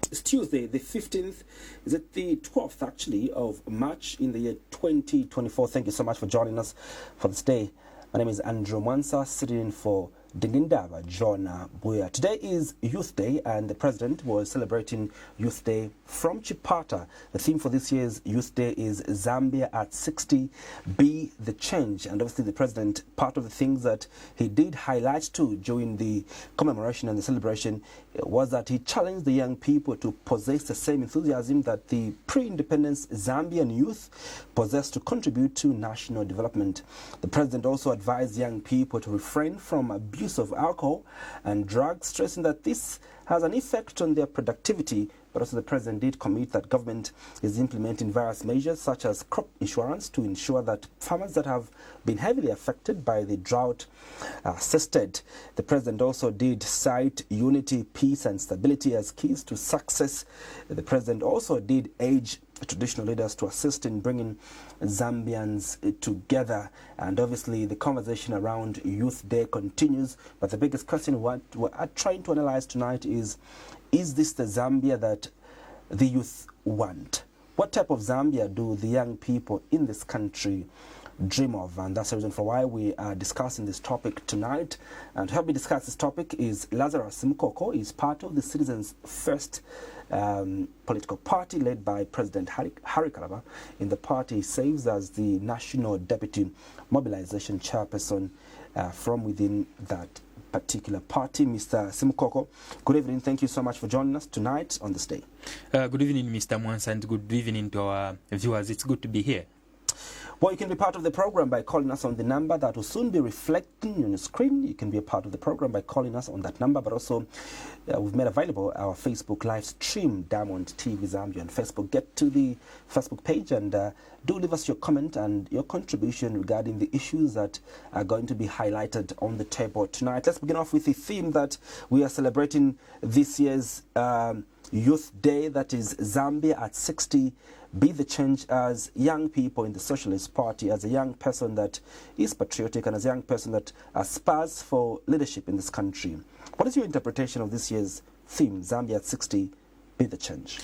It's Tuesday, the 15th, is it the 12th actually of March in the year 2024. Thank you so much for joining us for this day. My name is Andrew Mwansa, sitting in for Dingindaba Jona Buya. Today is Youth Day, and the President was celebrating Youth Day from Chipata. The theme for this year's Youth Day is Zambia at 60, Be the Change. And obviously the President, part of the things that he did highlight too during the commemoration and the celebration was that he challenged the young people to possess the same enthusiasm that the pre-independence Zambian youth possessed to contribute to national development. The President also advised young people to refrain from abuse of alcohol and drugs, stressing that this has an effect on their productivity. But also the President did commit that government is implementing various measures such as crop insurance to ensure that farmers that have been heavily affected by the drought are assisted. The President also did cite unity, peace and stability as keys to success. The President also did urge traditional leaders to assist in bringing Zambians together. And obviously the conversation around Youth Day continues, but the biggest question what we're trying to analyze tonight is this the Zambia that the youth want? What type of Zambia do the young people in this country dream of? And that's the reason for why we are discussing this topic tonight. And to help me discuss this topic is Lazarous Simukoko. He's part of the Citizens First political party led by President Harry Kalaba. In the party, he serves as the National Deputy Mobilization Chairperson from within that particular party. Mr. Simukoko, good evening. Thank you so much for joining us tonight on this day. Good evening, Mr. Mwansa, and good evening to our viewers. It's good to be here. Well, you can be part of the program by calling us on the number that will soon be reflecting on your screen. You can be a part of the program by calling us on that number, but also we've made available our Facebook live stream, Diamond TV Zambia on Facebook. Get to the Facebook page and do leave us your comment and your contribution regarding the issues that are going to be highlighted on the table tonight. Let's begin off with the theme that we are celebrating this year's Youth Day, that is Zambia at 60, Be the Change. As young people in the Socialist Party, as a young person that is patriotic and as a young person that aspires for leadership in this country, what is your interpretation of this year's theme, Zambia at 60, Be the Change?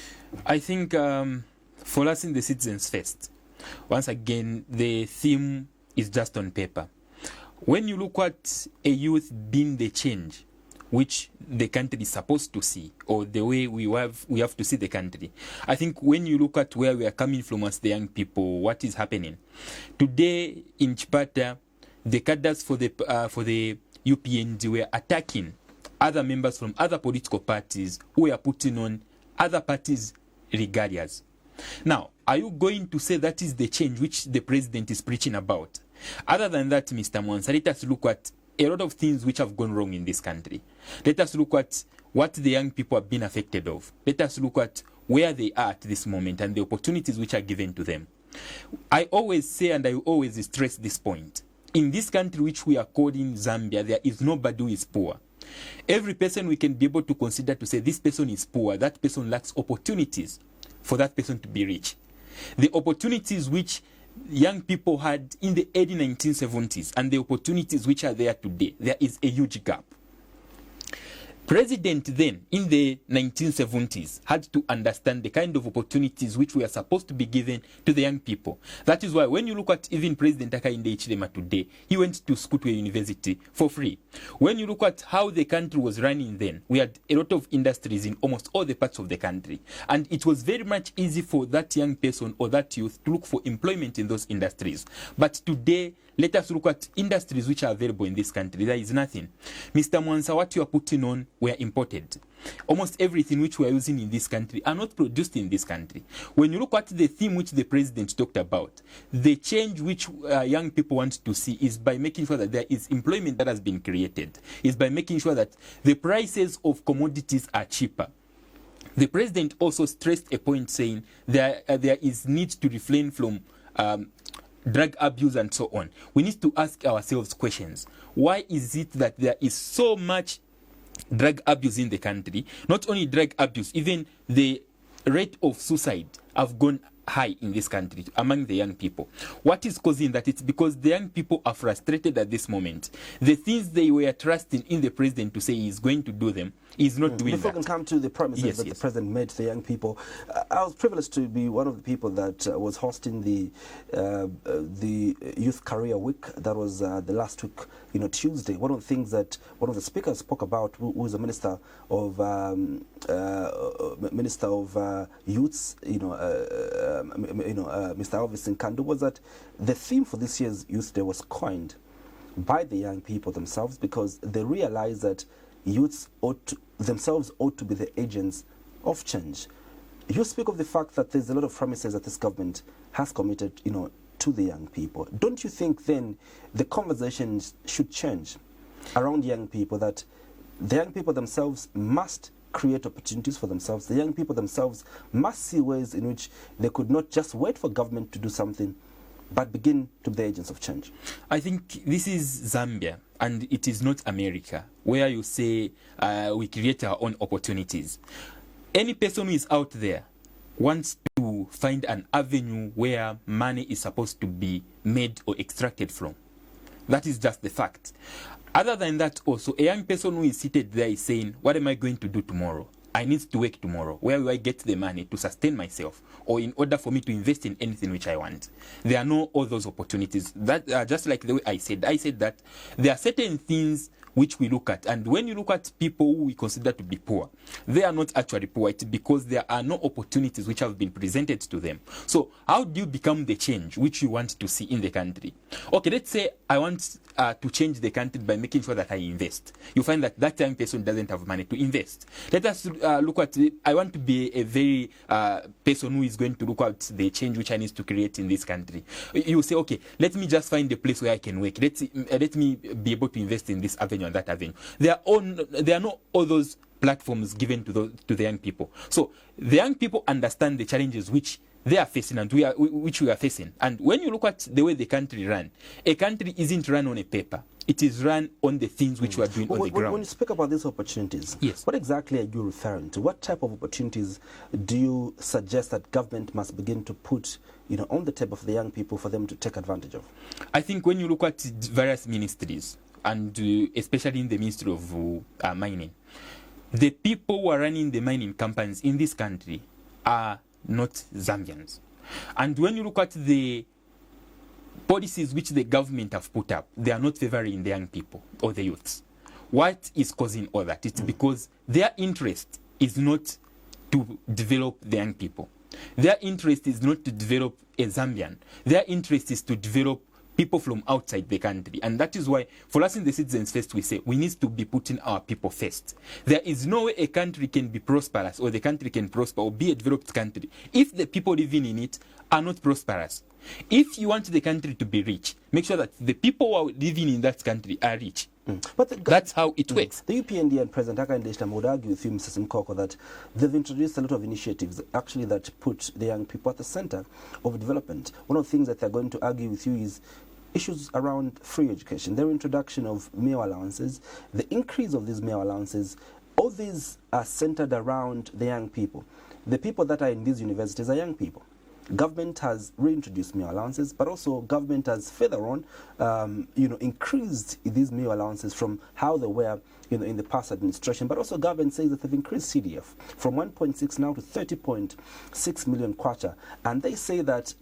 I think for us in the Citizens First, once again, the theme is just on paper. When you look at a youth being the change which the country is supposed to see, or the way we have to see the country, I think when you look at where we are coming from as the young people, what is happening today in Chipata, the cadres for the UPND were attacking other members from other political parties who were putting on other parties' regalias. Now, are you going to say that is the change which the President is preaching about? Other than that, Mr. Mwansa, let us look at a lot of things which have gone wrong in this country. Let us look at what the young people have been affected of. Let us look at where they are at this moment and the opportunities which are given to them. I always say, and I always stress this point, in this country which we are calling Zambia, there is nobody who is poor. Every person we can be able to consider to say this person is poor, that person lacks opportunities for that person to be rich. The opportunities which young people had in the early 1970s and the opportunities which are there today, there is a huge gap. President then in the 1970s had to understand the kind of opportunities which were supposed to be given to the young people. That is why when you look at even President Hakainde Hichilema today, he went to school to a university for free. When you look at how the country was running then, we had a lot of industries in almost all the parts of the country. And it was very much easy for that young person or that youth to look for employment in those industries. But today, let us look at industries which are available in this country. There is nothing. Mr. Mwansa, what you are putting on were imported. Almost everything which we are using in this country are not produced in this country. When you look at the theme which the President talked about, the change which young people want to see is by making sure that there is employment that has been created, is by making sure that the prices of commodities are cheaper. The President also stressed a point saying there is need to refrain from drug abuse and so on. We need to ask ourselves questions. Why is it that there is so much drug abuse in the country? Not only drug abuse, even the rate of suicide have gone high in this country among the young people. What is causing that? It's because the young people are frustrated at this moment. The things they were trusting in the president to say he's going to do them, he's not doing Before that. we can come to the promises that the president made to the young people, I was privileged to be one of the people that was hosting the Youth Career Week. That was the last week, Tuesday. One of the things that one of the speakers spoke about, who is a minister of Youths, Mr. Elvis Nkandu, was that the theme for this year's Youth Day was coined by the young people themselves, because they realized that youths themselves ought to be the agents of change. You speak of the fact that there's a lot of promises that this government has committed, to the young people. Don't you think then the conversations should change around young people, that the young people themselves must create opportunities for themselves? The young people themselves must see ways in which they could not just wait for government to do something, but begin to be the agents of change. I think this is Zambia, and it is not America, where you say we create our own opportunities. Any person who is out there wants to find an avenue where money is supposed to be made or extracted from. That is just the fact. Other than that, also, a young person who is seated there is saying, what am I going to do tomorrow? I need to work tomorrow. Where will I get the money to sustain myself, or in order for me to invest in anything which I want? There are no all those opportunities. That just like the way I said that there are certain things which we look at, and when you look at people who we consider to be poor, they are not actually poor. It's because there are no opportunities which have been presented to them. So how do you become the change which you want to see in the country? Okay, let's say I want to change the country by making sure that I invest. You find that young person doesn't have money to invest. Let us look at, I want to be a very person who is going to look at the change which I need to create in this country. You say, okay, let me just find a place where I can work. Let me be able to invest in this avenue and that avenue. There are no all those platforms given to the young people. So the young people understand the challenges which they are facing and which we are facing. And when you look at the way the country ran, a country isn't run on a paper. It is run on the things which we are doing on the ground. When you speak about these opportunities, yes, what exactly are you referring to? What type of opportunities do you suggest that government must begin to put on the table for the young people for them to take advantage of? I think when you look at various ministries, and especially in the Ministry of Mining, the people who are running the mining companies in this country are not Zambians. And when you look at the policies which the government have put up, they are not favoring the young people or the youths. What is causing all that? It's because their interest is not to develop the young people. Their interest is not to develop a Zambian. Their interest is to develop people from outside the country. And that is why, for us in the Citizens First, we say we need to be putting our people first. There is no way a country can be prosperous, or the country can prosper, or be a developed country, if the people living in it are not prosperous. If you want the country to be rich, make sure that the people who are living in that country are rich. But that's how it works. The UPND and President Hakainde Hichilema would argue with you, Mr. Simukoko, that they've introduced a lot of initiatives actually that put the young people at the center of development. One of the things that they're going to argue with you is issues around free education, their introduction of meal allowances, the increase of these meal allowances. All these are centered around the young people. The people that are in these universities are young people. Government has reintroduced meal allowances, but also government has further on, increased these meal allowances from how they were, in the past administration. But also government says that they've increased CDF from 1.6 now to 30.6 million kwacha, and they say that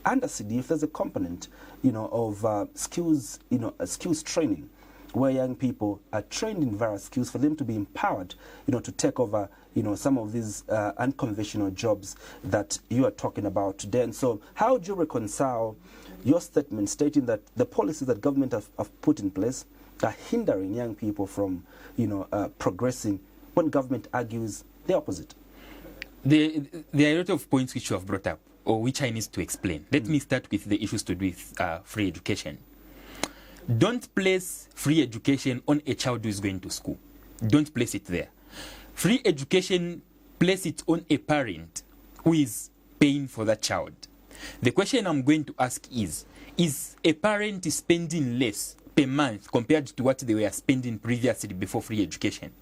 under CDF there's a component, of skills, skills training, where young people are trained in various skills for them to be empowered, to take over, some of these unconventional jobs that you are talking about today. And so how do you reconcile your statement stating that the policies that government have put in place are hindering young people from, progressing, when government argues the opposite? There are a lot of points which you have brought up, or which I need to explain. Let me start with the issues to do with free education. Don't place free education on a child who is going to school. Don't place it there. Free education, place it on a parent who is paying for that child. The question I'm going to ask is a parent spending less per month compared to what they were spending previously before free education?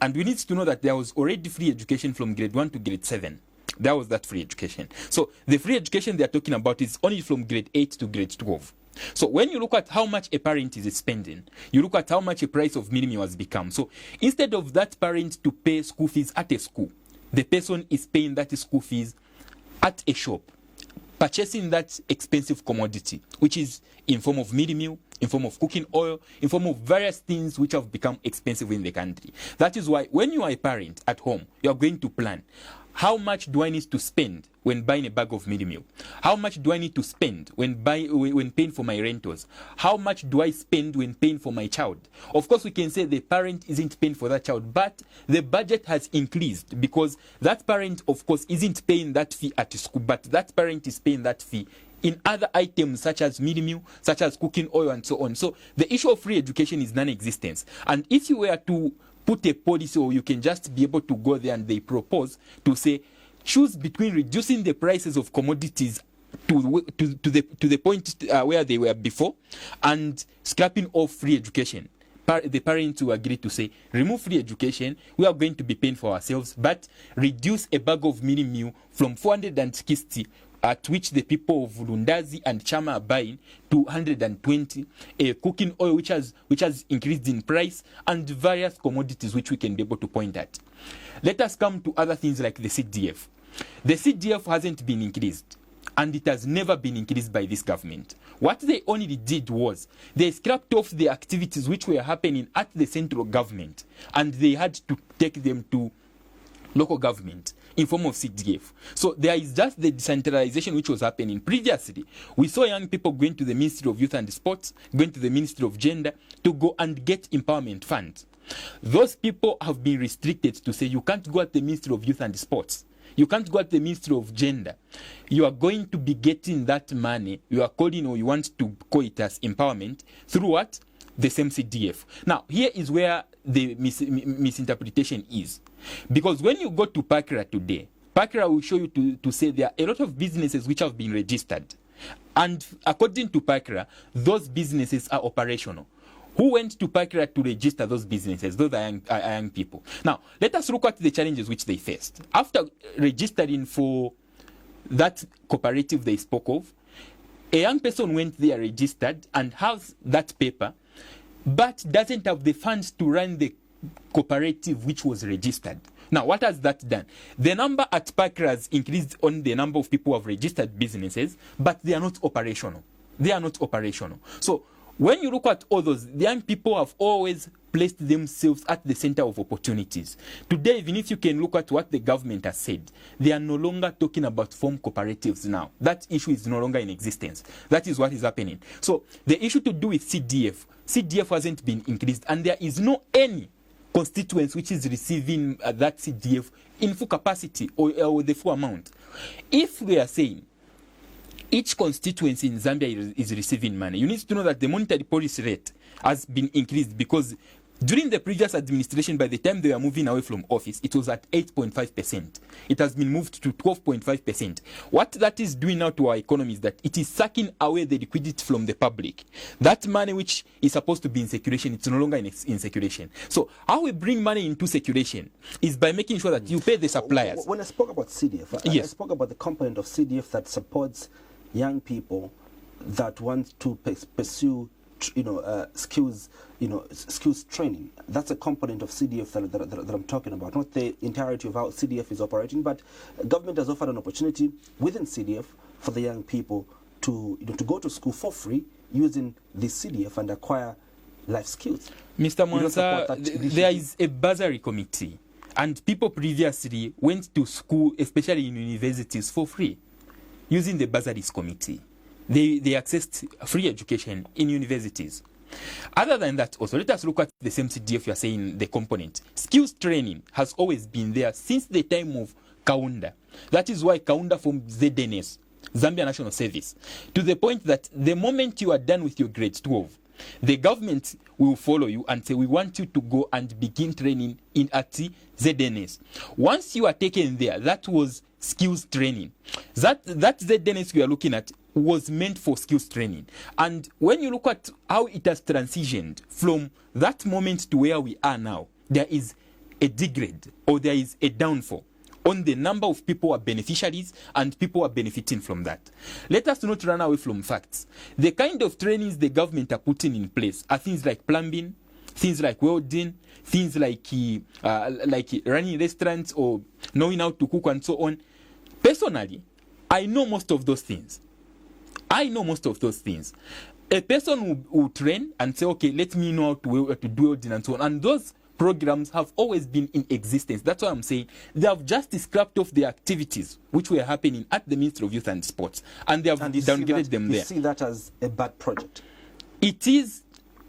And we need to know that there was already free education from grade 1 to grade 7. That was that free education. So the free education they are talking about is only from grade 8 to grade 12. So when you look at how much a parent is spending, you look at how much a price of minimum has become. So instead of that parent to pay school fees at a school, the person is paying that school fees at a shop, purchasing that expensive commodity, which is in form of meal meal, in form of cooking oil, in form of various things which have become expensive in the country. That is why when you are a parent at home, you are going to plan, how much do I need to spend when buying a bag of meal? How much do I need to spend when paying for my rentals? How much do I spend when paying for my child? Of course, we can say the parent isn't paying for that child, but the budget has increased because that parent, of course, isn't paying that fee at school, but that parent is paying that fee in other items such as meal, such as cooking oil, and so on. So the issue of free education is non-existence. And if you were to put a policy, or you can just be able to go there and they propose to say, choose between reducing the prices of commodities to the point where they were before and scrapping off free education. The parents will agree to say, remove free education, we are going to be paying for ourselves, but reduce a bag of meal from 460, at which the people of Lundazi and Chama are buying, to 120, a cooking oil which has increased in price, and various commodities which we can be able to point at. Let us come to other things like the CDF. The CDF hasn't been increased, and it has never been increased by this government. What they only did was they scrapped off the activities which were happening at the central government, and they had to take them to local government in form of CDF. So there is just the decentralization which was happening. Previously, we saw young people going to the Ministry of Youth and Sports, going to the Ministry of Gender to go and get empowerment funds. Those people have been restricted to say you can't go at the Ministry of Youth and Sports. You can't go at the Ministry of Gender. You are going to be getting that money. You are calling, or you want to call it as empowerment, through what? The same CDF. Now, here is where the misinterpretation is. Because when you go to Pakra today, Pakra will show you to say there are a lot of businesses which have been registered. And according to Pakra, those businesses are operational. Who went to Pakra to register those businesses? Those are young people. Now, let us look at the challenges which they faced. After registering for that cooperative they spoke of, a young person went there, registered, and has that paper, but doesn't have the funds to run the cooperative which was registered. Now, what has that done? The number at Pakra has increased on the number of people who have registered businesses, but they are not operational. They are not operational. So, when you look at all those, the young people have always placed themselves at the center of opportunities. Today, even if you can look at what the government has said, they are no longer talking about form cooperatives now. That issue is no longer in existence. That is what is happening. So the issue to do with CDF hasn't been increased, and there is no any constituents which is receiving that CDF in full capacity or the full amount. If we are saying each constituency in Zambia is receiving money, you need to know that the monetary policy rate has been increased, because during the previous administration, by the time they were moving away from office, it was at 8.5%. It has been moved to 12.5%. What that is doing now to our economy is that it is sucking away the liquidity from the public. That money which is supposed to be in circulation, it's no longer in circulation. So how we bring money into circulation is by making sure that you pay the suppliers. When I spoke about CDF, I spoke about the component of CDF that supports young people that want to pursue skills training. That's a component of CDF that I'm talking about, not the entirety of how CDF is operating, but government has offered an opportunity within CDF for the young people to go to school for free using this CDF and acquire life skills. Mr. Mwansa, there is a bursary committee, and people previously went to school, especially in universities, for free using the bursaries committee. They accessed free education in universities. Other than that, also, let us look at the same CDF you are saying, the component. Skills training has always been there since the time of Kaunda. That is why Kaunda from ZNS, Zambia National Service, to the point that the moment you are done with your grade 12, the government will follow you and say, we want you to go and begin training at ZNS. Once you are taken there, that was skills training. That ZNS we are looking at was meant for skills training. And when you look at how it has transitioned from that moment to where we are now, there is a degrade, or there is a downfall on the number of people who are beneficiaries and people who are benefiting from that. Let us not run away from facts. The kind of trainings the government are putting in place are things like plumbing, things like welding, things like running restaurants or knowing how to cook and so on. Personally, I know most of those things. A person will train and say, okay, let me know how to do welding and so on. And those programs have always been in existence. That's why I'm saying they have just scrapped off the activities which were happening at the Ministry of Youth and Sports, and they have downgraded them there. You see that as a bad project? It is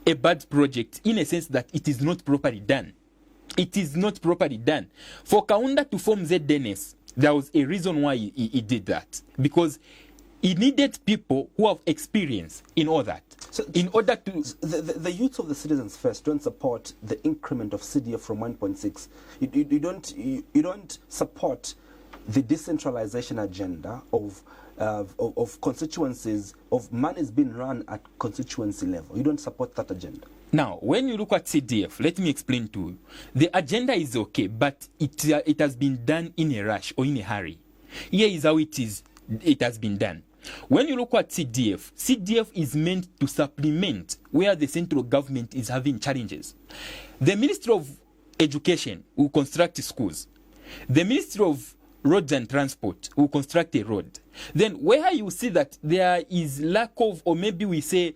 a bad project in a sense that it is not properly done. For Kaunda to form ZDNS, there was a reason why he did that, because he needed people who have experience in all that. So in order to the youth of the Citizens First don't support the increment of CDF from 1.6. You don't support the decentralization agenda of constituencies, of monies being run at constituency level. You don't support that agenda. Now, when you look at CDF, let me explain to you. The agenda is okay, but it has been done in a rush or in a hurry. Here is how it has been done. When you look at CDF is meant to supplement where the central government is having challenges. The Ministry of Education will construct schools. The Ministry of Roads and Transport will construct a road. Then where you see that there is lack of, or maybe we say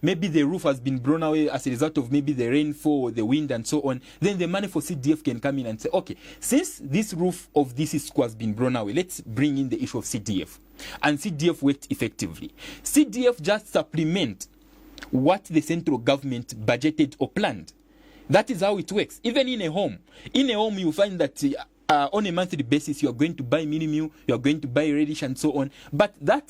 maybe the roof has been blown away as a result of maybe the rainfall or the wind and so on, then the money for CDF can come in and say, okay, since this roof of this school has been blown away, let's bring in the issue of CDF. And CDF worked effectively. CDF just supplement what the central government budgeted or planned. That is how it works. Even in a home you find that on a monthly basis you are going to buy mini meal, you are going to buy radish and so on, but that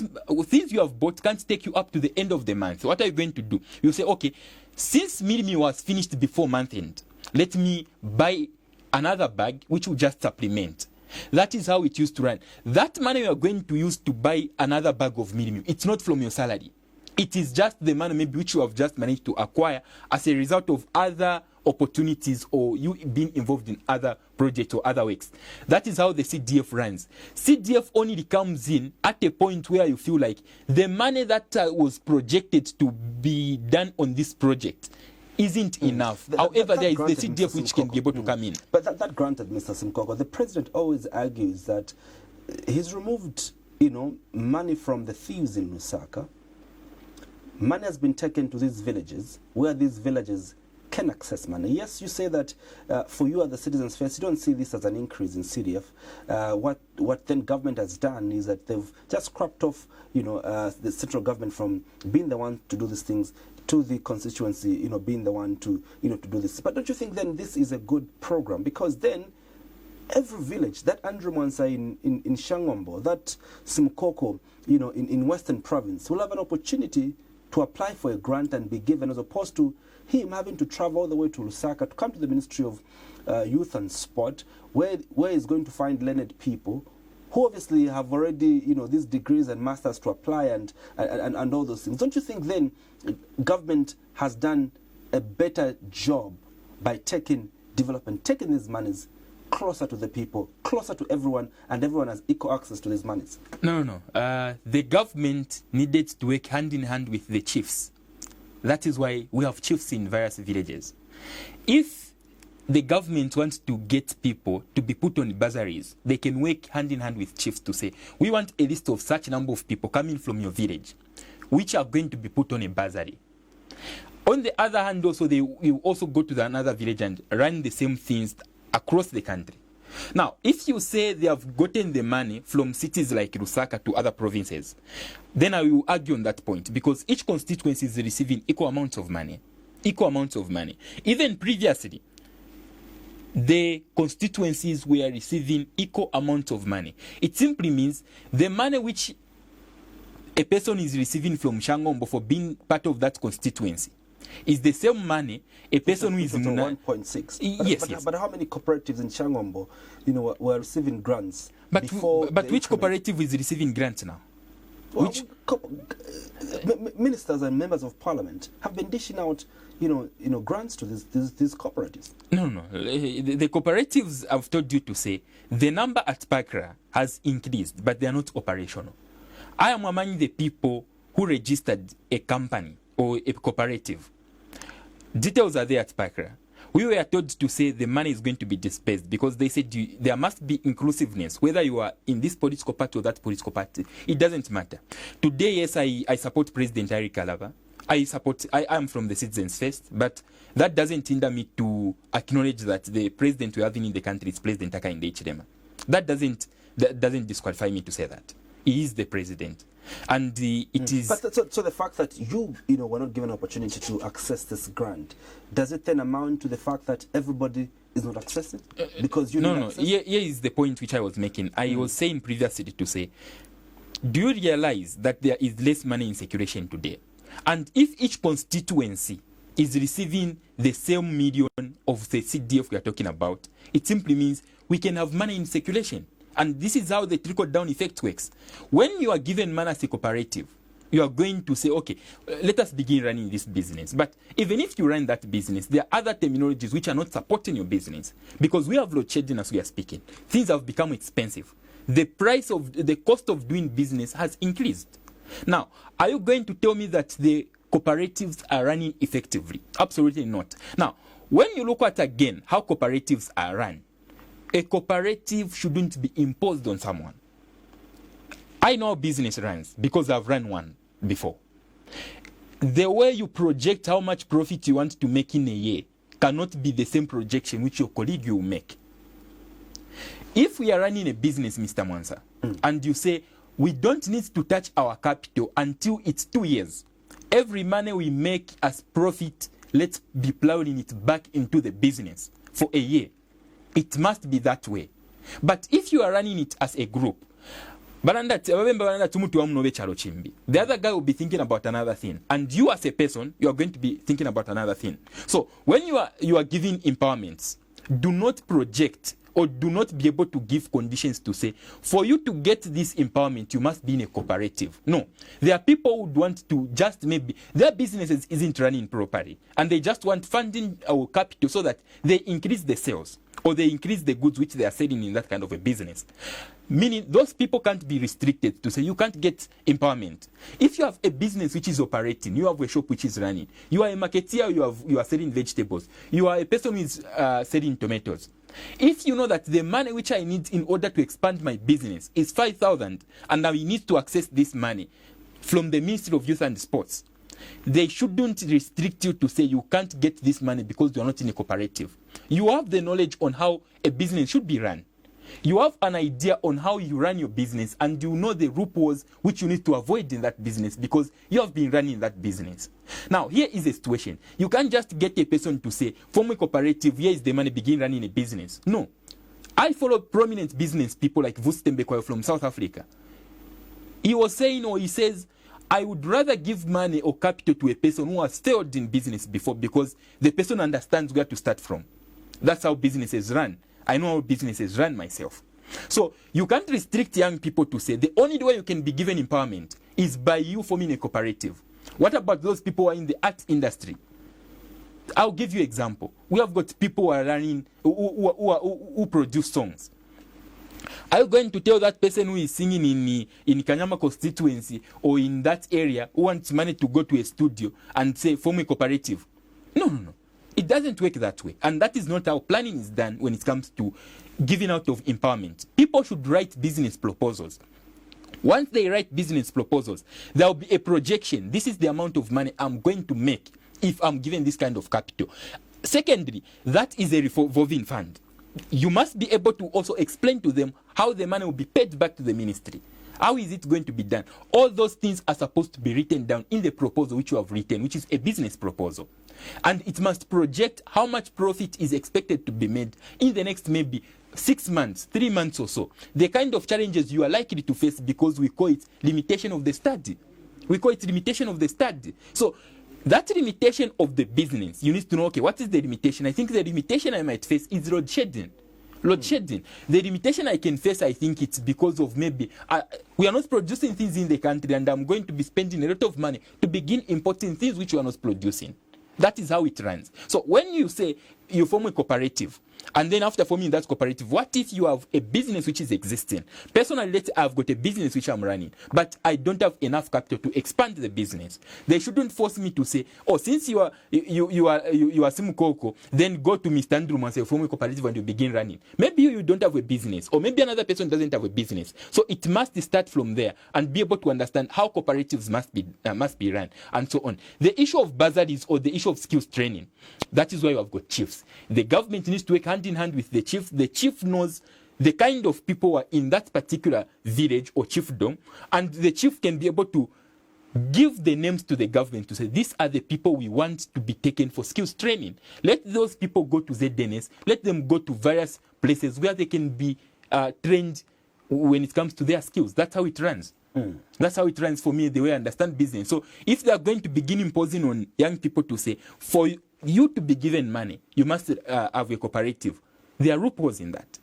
things you have bought can't take you up to the end of the month. What are you going to do? You say, okay, since mini meal was finished before month end, let me buy another bag which will just supplement. That is how it used to run. That money you are going to use to buy another bag of mini meal, it's not from your salary. It is just the money maybe which you have just managed to acquire as a result of other opportunities or you being involved in other projects or other works. That is how the CDF runs. CDF only comes in at a point where you feel like the money that was projected to be done on this project isn't enough. However, there is the CDF which can be able to come in. But that granted, Mr. Simukoko, the president always argues that he's removed, money from the thieves in Lusaka. Money has been taken to these villages, where these villages can access money. Yes, you say that for you at the Citizens First, you don't see this as an increase in CDF. What then government has done is that they've just cropped off, the central government from being the one to do these things to the constituency, being the one to, to do this. But don't you think then this is a good program? Because then every village, that Andrew Mwansa in Shangombo, that Simukoko, in Western Province, will have an opportunity to apply for a grant and be given, as opposed to him having to travel all the way to Lusaka to come to the Ministry of Youth and Sport, where he's going to find learned people who obviously have already, these degrees and masters to apply and all those things. Don't you think then government has done a better job by taking these monies closer to the people, closer to everyone, and everyone has equal access to these monies? No. The government needed to work hand in hand with the chiefs. That is why we have chiefs in various villages. If the government wants to get people to be put on bursaries, they can work hand in hand with chiefs to say, we want a list of such number of people coming from your village, which are going to be put on a bursary. On the other hand, also, they will also go to another village and run the same things across the country. Now, if you say they have gotten the money from cities like Lusaka to other provinces, then I will argue on that point, because each constituency is receiving equal amounts of money. Even previously, the constituencies were receiving equal amounts of money. It simply means the money which a person is receiving from Shangombo for being part of that constituency is the same money a person who is in 1.6. Yes. But how many cooperatives in Shangombo, were receiving grants? But which cooperative is receiving grants now? Well, ministers and members of parliament have been dishing out, grants to these cooperatives? No. The cooperatives, I've told you to say, the number at Pakra has increased, but they are not operational. I am among the people who registered a company or a cooperative. Details are there at Pakra. We were told to say the money is going to be dispersed because they said there must be inclusiveness, whether you are in this political party or that political party. It doesn't matter. Today, yes, I support President Harry Kalava. I am from the Citizens First, but that doesn't hinder me to acknowledge that the president we are having in the country is President Hakainde Hichilema. That doesn't disqualify me to say that. He is the president. And it is. But so the fact that you were not given an opportunity to access this grant, does it then amount to the fact that everybody is not accessing? Because you no. Here is the point which I was making. I was saying previously to say, do you realize that there is less money in circulation today? And if each constituency is receiving the same million of the CDF we are talking about, it simply means we can have money in circulation. And this is how the trickle-down effect works. When you are given money as a cooperative, you are going to say, okay, let us begin running this business. But even if you run that business, there are other terminologies which are not supporting your business. Because we have load shedding as we are speaking. Things have become expensive. The cost of doing business has increased. Now, are you going to tell me that the cooperatives are running effectively? Absolutely not. Now, when you look at again how cooperatives are run, a cooperative shouldn't be imposed on someone. I know how business runs because I've run one before. The way you project how much profit you want to make in a year cannot be the same projection which your colleague will make. If we are running a business, Mr. Mwansa, and you say, we don't need to touch our capital until it's 2 years. Every money we make as profit, let's be plowing it back into the business for a year. It must be that way. But if you are running it as a group, the other guy will be thinking about another thing. And you as a person, you are going to be thinking about another thing. So when you are giving empowerments, do not project or do not be able to give conditions to say, for you to get this empowerment, you must be in a cooperative. No. There are people who would want to just maybe, their businesses isn't running properly, and they just want funding or capital so that they increase the sales, or they increase the goods which they are selling in that kind of a business. Meaning, those people can't be restricted to say, you can't get empowerment. If you have a business which is operating, you have a shop which is running, you are a marketeer, you are selling vegetables, you are a person who is selling tomatoes. If you know that the money which I need in order to expand my business is 5,000 and I need to access this money from the Ministry of Youth and Sports, they shouldn't restrict you to say you can't get this money because you are not in a cooperative. You have the knowledge on how a business should be run. You have an idea on how you run your business, and you know the loopholes which you need to avoid in that business because you have been running that business. Now, here is a situation. You can't just get a person to say, form a cooperative, here is the money, begin running a business. No. I follow prominent business people like Vustembekwa from South Africa. He was saying, or he says, I would rather give money or capital to a person who has failed in business before because the person understands where to start from. That's how businesses run. I know how businesses run myself. So you can't restrict young people to say the only way you can be given empowerment is by you forming a cooperative. What about those people who are in the art industry? I'll give you an example. We have got people who are running, who produce songs. Are you going to tell that person who is singing in Kanyama constituency or in that area who wants money to go to a studio and say, form a cooperative? No. It doesn't work that way. And that is not how planning is done when it comes to giving out of empowerment. People should write business proposals. Once they write business proposals, there will be a projection. This is the amount of money I'm going to make if I'm given this kind of capital. Secondly, that is a revolving fund. You must be able to also explain to them how the money will be paid back to the ministry. How is it going to be done? All those things are supposed to be written down in the proposal which you have written, which is a business proposal. And it must project how much profit is expected to be made in the next maybe 6 months, 3 months or so. The kind of challenges you are likely to face because we call it limitation of the study. So that limitation of the business, you need to know, okay, what is the limitation? I think the limitation I might face is load shedding. The limitation I can face, I think it's because of maybe we are not producing things in the country and I'm going to be spending a lot of money to begin importing things which we are not producing. That is how it runs. So when you say you form a cooperative, and then after forming that cooperative, what if you have a business which is existing? Personally, let's say I've got a business which I'm running, but I don't have enough capital to expand the business. They shouldn't force me to say, oh, since you are Simukoko, then go to Mr. Andrew and say, form a cooperative and you begin running. Maybe you don't have a business, or maybe another person doesn't have a business. So it must start from there and be able to understand how cooperatives must be run and so on. The issue of bursaries or the issue of skills training, that is why you have got chiefs. The government needs to work hand in hand with the chief. The chief knows the kind of people who are in that particular village or chiefdom, and the chief can be able to give the names to the government to say, these are the people we want to be taken for skills training. Let those people go to ZDNS. Let them go to various places where they can be trained when it comes to their skills. That's how it runs. That's how it runs for me, the way I understand business. So if they are going to begin imposing on young people to say, for you to be given money, you must have a cooperative, there are loopholes in that.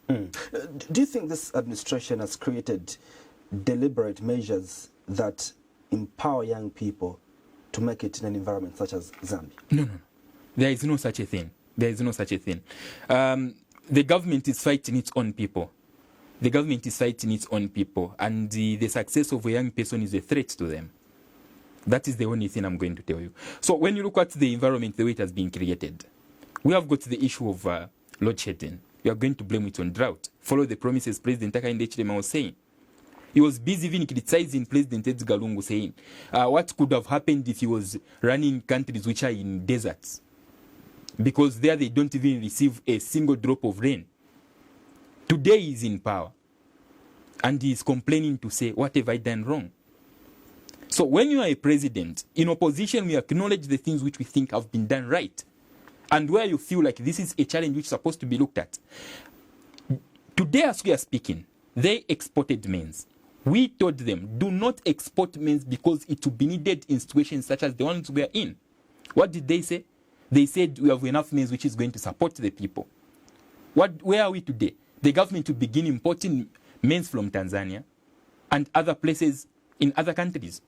Do you think this administration has created deliberate measures that empower young people to make it in an environment such as Zambia? No. There is no such a thing. There is no such a thing. The government is fighting its own people. The government is fighting its own people, and the success of a young person is a threat to them. That is the only thing I'm going to tell you. So when you look at the environment, the way it has been created, we have got the issue of load shedding. We are going to blame it on drought. Follow the promises President Hakainde Hichilema was saying. He was busy even criticizing President Edgar Lungu, saying what could have happened if he was running countries which are in deserts. Because there they don't even receive a single drop of rain. Today he is in power. And he is complaining to say, what have I done wrong? So when you are a president, in opposition, we acknowledge the things which we think have been done right. And where you feel like this is a challenge which is supposed to be looked at. Today, as we are speaking, they exported maize. We told them, do not export maize because it will be needed in situations such as the ones we are in. What did they say? They said we have enough maize which is going to support the people. Where are we today? The government will begin importing maize from Tanzania and other places in other countries.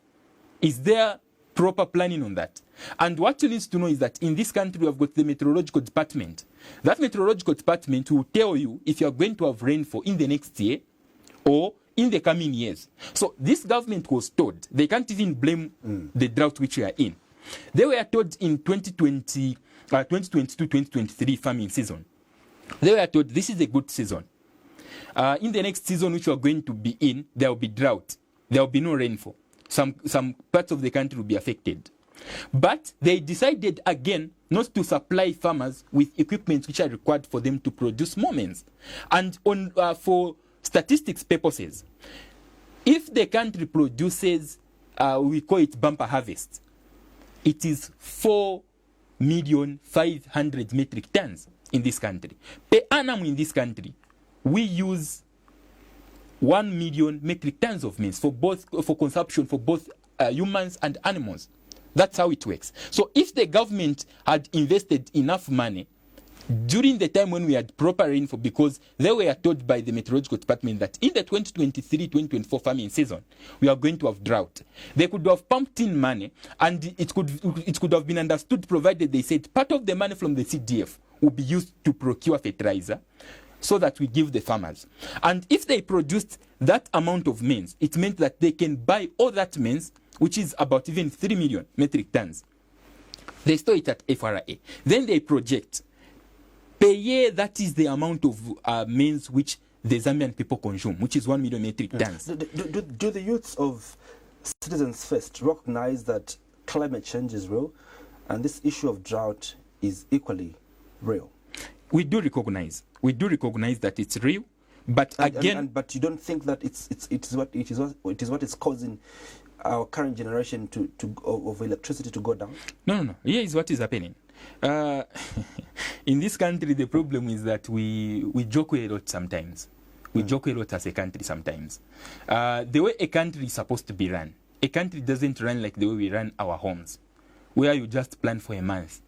Is there proper planning on that? And what you need to know is that in this country we have got the meteorological department. That meteorological department will tell you if you are going to have rainfall in the next year or in the coming years. So this government was told, they can't even blame the drought which we are in. They were told in 2022-2023 farming season, they were told this is a good season. In the next season which we are going to be in, there will be drought. There will be no rainfall. Some parts of the country will be affected. But they decided again not to supply farmers with equipment which are required for them to produce more maize. And for statistics purposes, if the country produces, we call it bumper harvest, it is 4,500,000 metric tons in this country. Per annum in this country, we use 1 million metric tons of maize for consumption for both humans and animals. That's how it works. So if the government had invested enough money during the time when we had proper rainfall, because they were told by the meteorological department that in the 2023-2024 farming season, we are going to have drought. They could have pumped in money, and it could have been understood, provided they said part of the money from the CDF will be used to procure fertilizer, so that we give the farmers. And if they produced that amount of maize, it meant that they can buy all that maize, which is about even 3 million metric tons. They store it at FRA. Then they project. Per year, that is the amount of maize which the Zambian people consume, which is 1 million metric tons. Do the youths of Citizens First recognize that climate change is real and this issue of drought is equally real? We do recognize that it's real, but but you don't think that it is what is causing our current generation of electricity to go down? No. Here is what is happening. In this country, the problem is that we joke a lot sometimes. We joke a lot as a country sometimes. The way a country is supposed to be run, a country doesn't run like the way we run our homes, where you just plan for a month.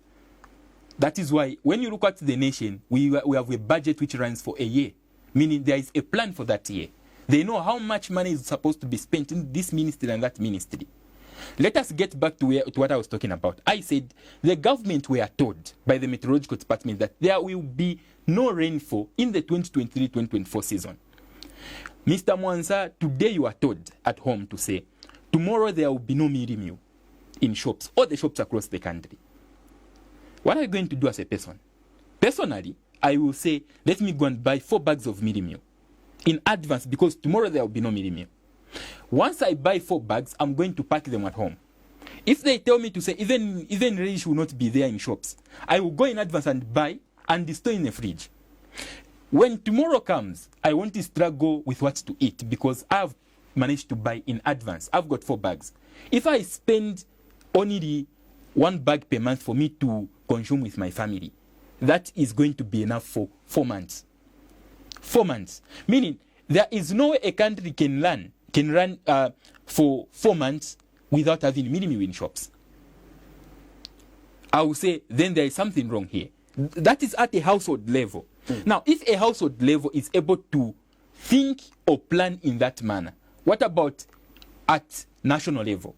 That is why when you look at the nation, we have a budget which runs for a year, meaning there is a plan for that year. They know how much money is supposed to be spent in this ministry and that ministry. Let us get back to what I was talking about. I said the government were told by the meteorological department that there will be no rainfall in the 2023-2024 season. Mr. Mwanza, today you are told at home to say, tomorrow there will be no meal in shops, all the shops across the country. What are you going to do as a person? Personally, I will say, let me go and buy 4 bags of meal in advance because tomorrow there will be no meal. Once I buy 4 bags, I'm going to pack them at home. If they tell me to say, even relish will not be there in shops, I will go in advance and buy and store in the fridge. When tomorrow comes, I want to struggle with what to eat because I've managed to buy in advance. I've got 4 bags. If I spend only 1 bag per month for me to consume with my family, that is going to be enough for 4 months. 4 months. Meaning, there is no way a country can run for 4 months without having minimum in shops. I will say, then there is something wrong here. That is at a household level. Now, if a household level is able to think or plan in that manner, what about at national level?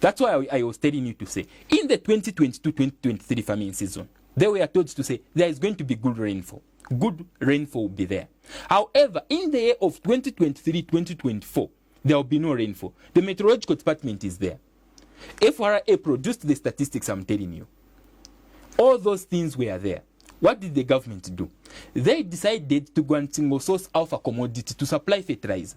That's why I was telling you to say, in the 2022-2023 farming season, they were told to say there is going to be good rainfall. Good rainfall will be there. However, in the year of 2023-2024, there will be no rainfall. The meteorological department is there. FRA produced the statistics I'm telling you. All those things were there. What did the government do? They decided to go and single source alpha commodity to supply fertilizer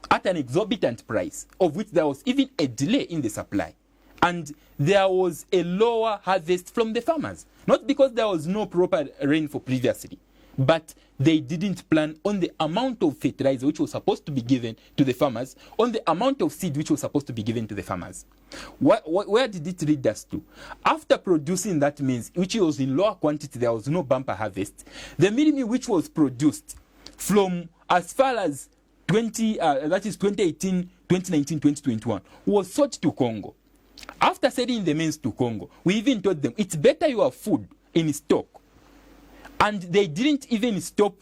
at an exorbitant price, of which there was even a delay in the supply. And there was a lower harvest from the farmers. Not because there was no proper rainfall previously, but they didn't plan on the amount of fertilizer which was supposed to be given to the farmers, on the amount of seed which was supposed to be given to the farmers. Where did it lead us to? After producing that maize, which was in lower quantity, there was no bumper harvest. The meal which was produced from as far as 2018, 2019, 2021, was sold to Congo. After selling the maize to Congo, we even told them it's better you have food in stock. And they didn't even stop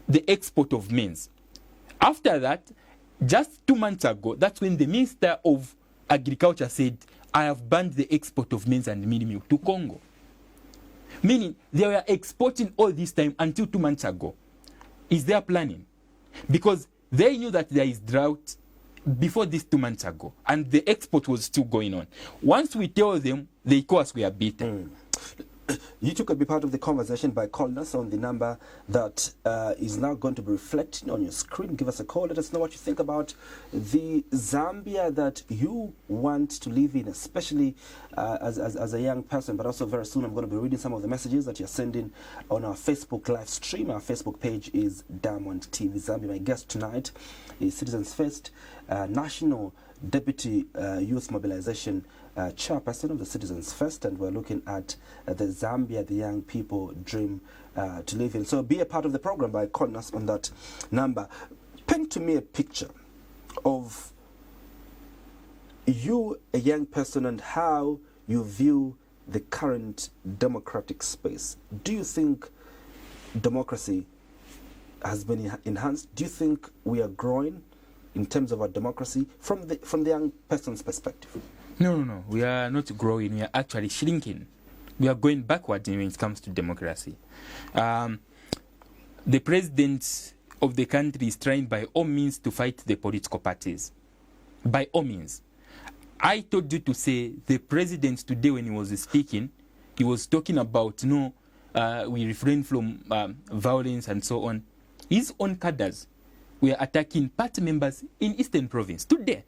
the export of maize. After that, just 2 months ago, that's when the Minister of Agriculture said, I have banned the export of maize and meal to Congo. Meaning, they were exporting all this time until 2 months ago. Is there planning? Because they knew that there is drought before this 2 months ago, and the export was still going on. Once we tell them, they call us, we are beaten. You two could be part of the conversation by calling us on the number that is now going to be reflecting on your screen. Give us a call. Let us know what you think about the Zambia that you want to live in, especially as a young person. But also very soon I'm going to be reading some of the messages that you're sending on our Facebook live stream. Our Facebook page is Diamond TV Zambia. My guest tonight is Citizens First National Deputy Youth Mobilization chairperson of the Citizens First, and we're looking at the Zambia the young people dream to live in. So be a part of the program by calling us on that number. Paint to me a picture of you, a young person, and how you view the current democratic space. Do you think democracy has been enhanced? Do you think we are growing in terms of our democracy from the young person's perspective? No. We are not growing. We are actually shrinking. We are going backward when it comes to democracy. The president of the country is trying by all means to fight the political parties. By all means. I told you to say the president today when he was speaking, he was talking about, we refrain from violence and so on. His own cadres were attacking party members in Eastern Province today.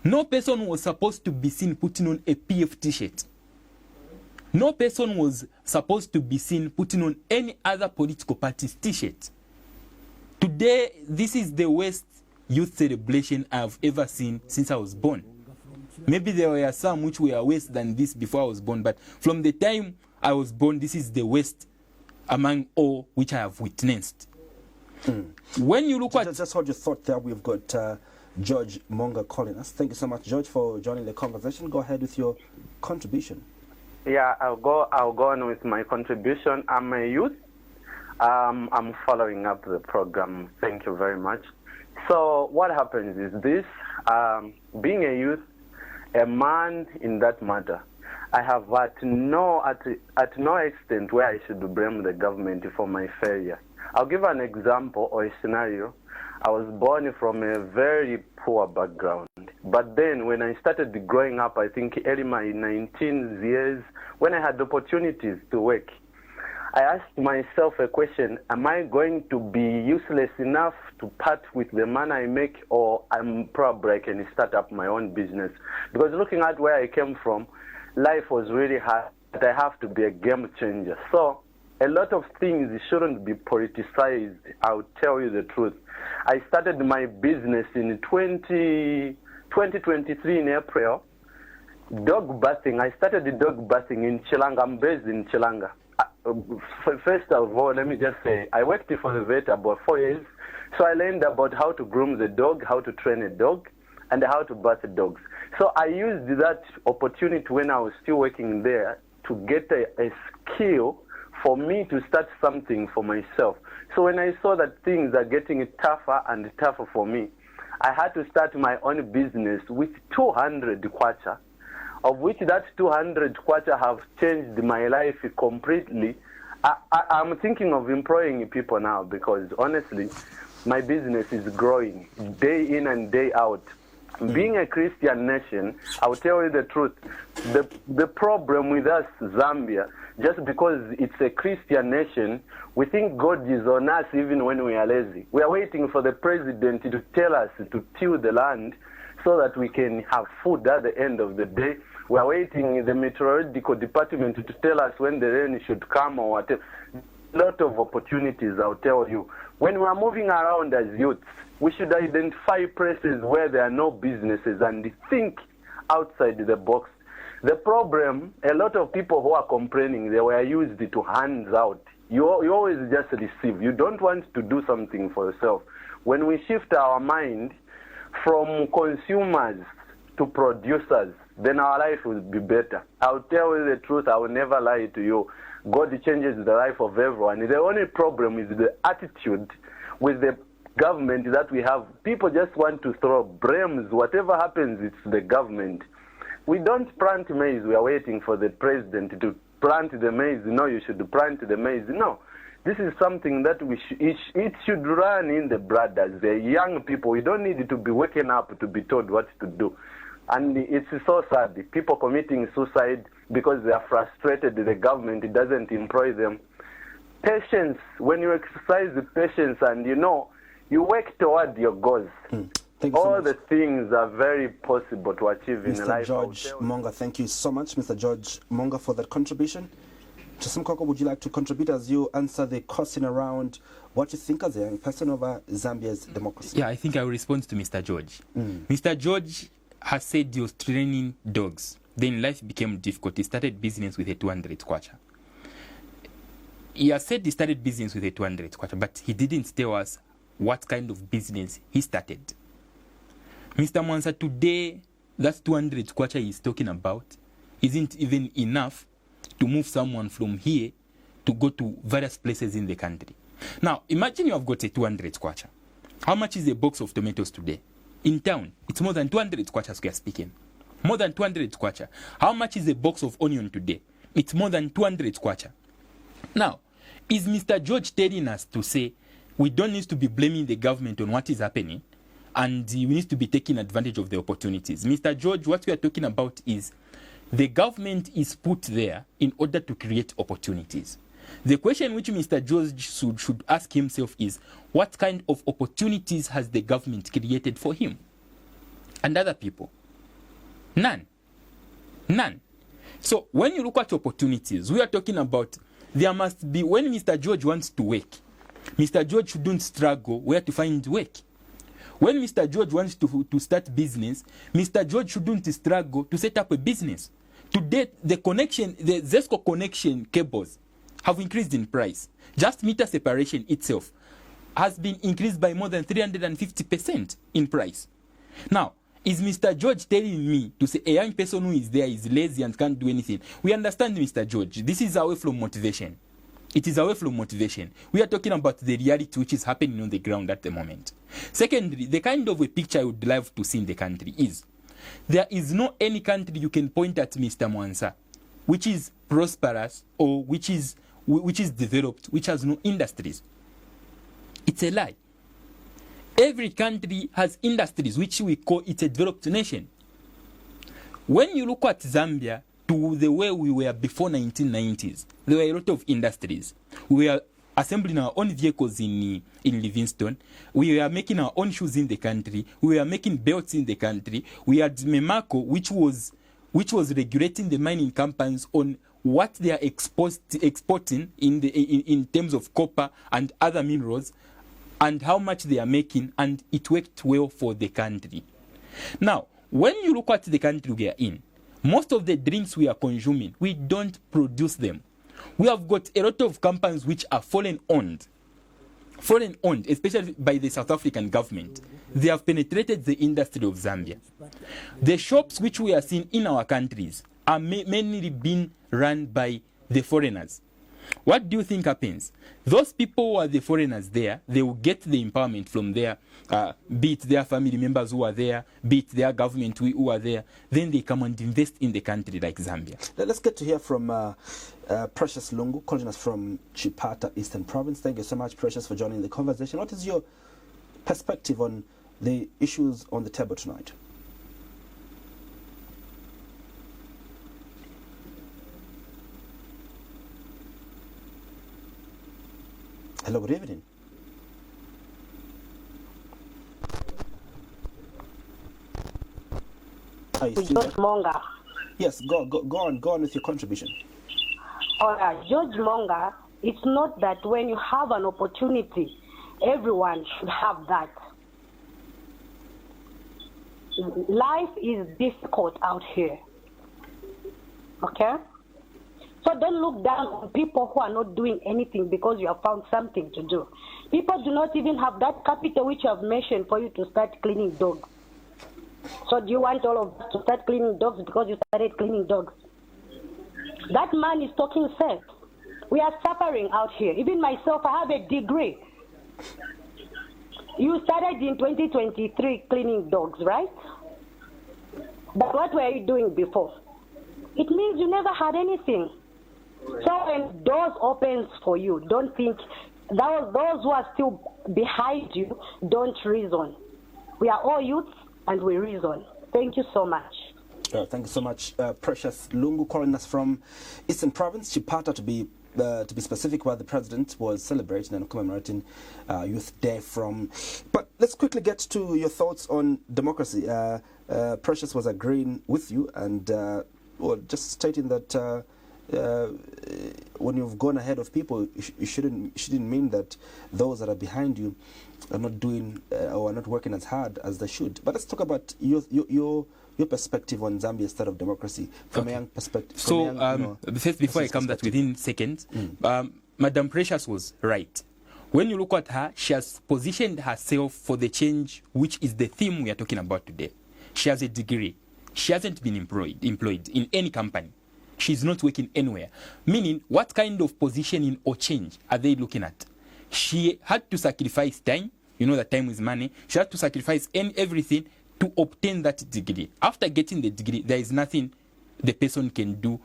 No person was supposed to be seen putting on a PF t-shirt. No person was supposed to be seen putting on any other political party's t-shirt. Today, this is the worst youth celebration I've ever seen since I was born. Maybe there were some which were worse than this before I was born, but from the time I was born, this is the worst among all which I have witnessed. When you look at... Just hold your thought there. We've got George Monga calling us. Thank you so much, George, for joining the conversation. Go ahead with your contribution. Yeah, I'll go on with my contribution. I'm a youth. I'm following up the program. Thank you very much. So what happens is this, being a youth, a man in that matter. I have at no extent where I should blame the government for my failure. I'll give an example or a scenario. I was born from a very poor background. But then when I started growing up, I think early my 19 years, when I had opportunities to work, I asked myself a question: am I going to be useless enough to part with the money I make, or I'm probably I can start up my own business? Because looking at where I came from, life was really hard, but I have to be a game changer. So a lot of things shouldn't be politicized. I'll tell you the truth. I started my business in 2023 in April, dog bathing. I started the dog bathing in Chilanga. I'm based in Chilanga. First of all, let me just say, I worked for the vet about 4 years, so I learned about how to groom the dog, how to train a dog, and how to bath dogs. So I used that opportunity when I was still working there to get a skill for me to start something for myself. So when I saw that things are getting tougher and tougher for me, I had to start my own business with 200 kwacha, of which that 200 kwacha have changed my life completely. I'm thinking of employing people now because honestly, my business is growing day in and day out. Being a Christian nation, I'll tell you the truth, the problem with us, Zambia, just because it's a Christian nation, we think God is on us even when we are lazy. We are waiting for the president to tell us to till the land so that we can have food at the end of the day. We are waiting the meteorological department to tell us when the rain should come or whatever. A lot of opportunities, I'll tell you. When we are moving around as youths, we should identify places where there are no businesses and think outside the box. The problem, a lot of people who are complaining, they were used to hands out. You always just receive. You don't want to do something for yourself. When we shift our mind from consumers to producers, then our life will be better. I'll tell you the truth. I will never lie to you. God changes the life of everyone. The only problem is the attitude with the government that we have. People just want to throw blames. Whatever happens, it's the government. We don't plant maize. We are waiting for the president to plant the maize. No, you should plant the maize. No. This is something that it should run in the blood as the young people. We don't need to be waking up to be told what to do. And it's so sad. People committing suicide because they are frustrated. The government doesn't employ them. Patience, when you exercise the patience and you work toward your goals, all the things are very possible to achieve in life. Mr. George Monga, thank you so much, Mr. George Monga, for that contribution. Simukoko, would you like to contribute as you answer the question around what you think as a young person over Zambia's democracy? Yeah, I think I will respond to Mr. George. Mr. George has said he was training dogs. Then life became difficult. He started business with a 200 kwacha. He has said he started business with a 200 kwacha, but he didn't tell us what kind of business he started. Mr. Mwansa, today, that 200 kwacha he's talking about isn't even enough to move someone from here to go to various places in the country. Now, imagine you have got a 200 kwacha. How much is a box of tomatoes today? In town, it's more than 200 kwachas we are speaking. More than 200 kwacha. How much is a box of onion today? It's more than 200 kwacha. Now, is Mr. George telling us to say we don't need to be blaming the government on what is happening and we need to be taking advantage of the opportunities? Mr. George, what we are talking about is the government is put there in order to create opportunities. The question which Mr. George should ask himself is, what kind of opportunities has the government created for him and other people? None. So when you look at opportunities, we are talking about there must be, when Mr. George wants to work, Mr. George shouldn't struggle where to find work. When Mr. George wants to start business, Mr. George shouldn't struggle to set up a business. Today, the ZESCO connection cables have increased in price. Just meter separation itself has been increased by more than 350% in price. Now, is Mr. George telling me to say a young person who is there is lazy and can't do anything? We understand, Mr. George. This is away from motivation. It is away from motivation. We are talking about the reality which is happening on the ground at the moment. Secondly, the kind of a picture I would love to see in the country is There is no any country you can point at, Mr. Mwansa, which is prosperous or which is developed, which has no industries. It's a lie. Every country has industries, which we call it a developed nation. When you look at Zambia, to the way we were before 1990s, there were a lot of industries. We were assembling our own vehicles in Livingstone. We were making our own shoes in the country. We were making belts in the country. We had Memako, which was regulating the mining companies on what they are exporting in terms of copper and other minerals, and how much they are making, and it worked well for the country. Now, when you look at the country we are in, most of the drinks we are consuming, we don't produce them. We have got a lot of companies which are foreign owned, especially by the South African government. They have penetrated the industry of Zambia. The shops which we are seeing in our countries are mainly being run by the foreigners. What do you think happens? Those people who are the foreigners there, they will get the empowerment from their, be it their family members who are there, be it their government who are there. Then they come and invest in the country like Zambia. Let's get to hear from Precious Lungu, calling us from Chipata, Eastern Province. Thank you so much, Precious, for joining the conversation. What is your perspective on the issues on the table tonight? Hello, good evening. Are you still there? George Monga. Yes, go on with your contribution. All right, George Monga, it's not that when you have an opportunity, everyone should have that. Life is difficult out here. Okay? So don't look down on people who are not doing anything because you have found something to do. People do not even have that capital which you have mentioned for you to start cleaning dogs. So do you want all of us to start cleaning dogs because you started cleaning dogs? That man is talking sense. We are suffering out here. Even myself, I have a degree. You started in 2023 cleaning dogs, right? But what were you doing before? It means you never had anything. So when doors opens for you, don't think those who are still behind you don't reason. We are all youths and we reason. Thank you so much. Thank you so much, Precious Lungu, calling us from Eastern Province, Chipata to be specific, where the president was celebrating and commemorating Youth Day from. But let's quickly get to your thoughts on democracy. Precious was agreeing with you and just stating that when you've gone ahead of people, you shouldn't mean that those that are behind you are not doing or are not working as hard as they should. But let's talk about your perspective on Zambia's state of democracy from a young perspective. So, first, before I come that within seconds, Madam Precious was right. When you look at her, she has positioned herself for the change, which is the theme we are talking about today. She has a degree. She hasn't been employed in any company. She's not working anywhere. Meaning, what kind of positioning or change are they looking at? She had to sacrifice time. You know that time is money. She had to sacrifice everything to obtain that degree. After getting the degree, there is nothing the person can do.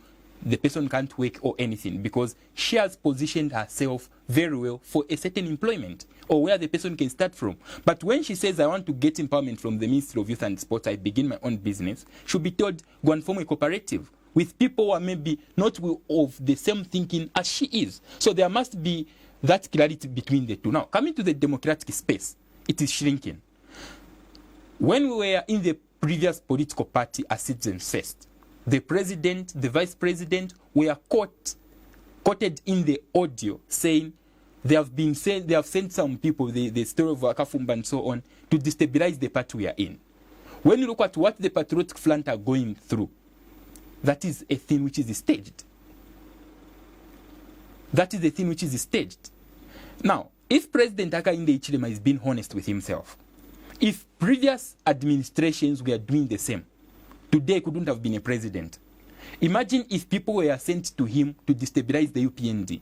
The person can't work or anything because she has positioned herself very well for a certain employment or where the person can start from. But when she says, I want to get empowerment from the Ministry of Youth and Sports, I begin my own business, she'll be told, go and form a cooperative with people who are maybe not of the same thinking as she is. So there must be that clarity between the two. Now, coming to the democratic space, it is shrinking. When we were in the previous political party as Citizens First, the president, the vice president were quoted in the audio saying they have sent some people, the story of Akafumba and so on, to destabilize the party we are in. When you look at what the Patriotic Front are going through, that is a thing which is staged. That is the thing which is staged. Now, if President Hakainde Hichilema is being honest with himself, if previous administrations were doing the same, today couldn't have been a president. Imagine if people were sent to him to destabilize the UPND.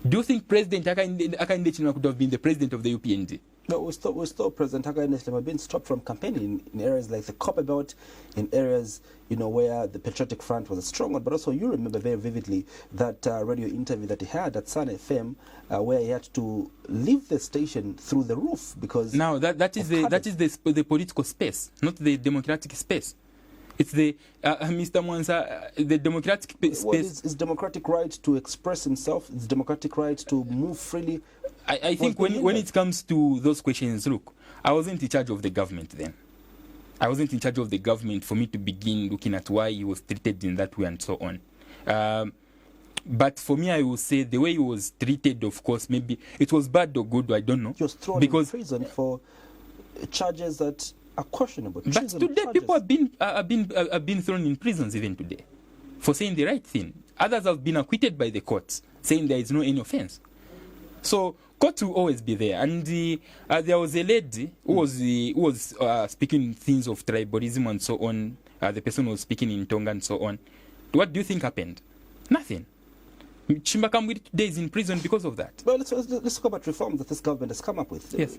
Do you think President Hakainde Hichilema could have been the president of the UPND? No, we still President Hakainde Hichilema being stopped from campaigning in areas like the Copper Belt, in areas where the Patriotic Front was a strong one. But also, you remember very vividly that radio interview that he had at Sun FM, where he had to leave the station through the roof because now that is the political space, not the democratic space. It's the Mr. Mwansa, the democratic space. Well, it's democratic right to express himself. It's democratic right to move freely. I think when it comes to those questions, look, I wasn't in charge of the government then. I wasn't in charge of the government for me to begin looking at why he was treated in that way and so on. But for me, I will say the way he was treated, of course, maybe it was bad or good, I don't know. He was thrown in prison for charges that are questionable. But today, people have been thrown in prisons even today for saying the right thing. Others have been acquitted by the courts, saying there is no any offense. So court will always be there. And there was a lady who was speaking things of tribalism and so on. The person was speaking in Tonga and so on. What do you think happened? Nothing. Chimbakamwiri today is in prison because of that. Well, let's talk about reforms that this government has come up with. Yes.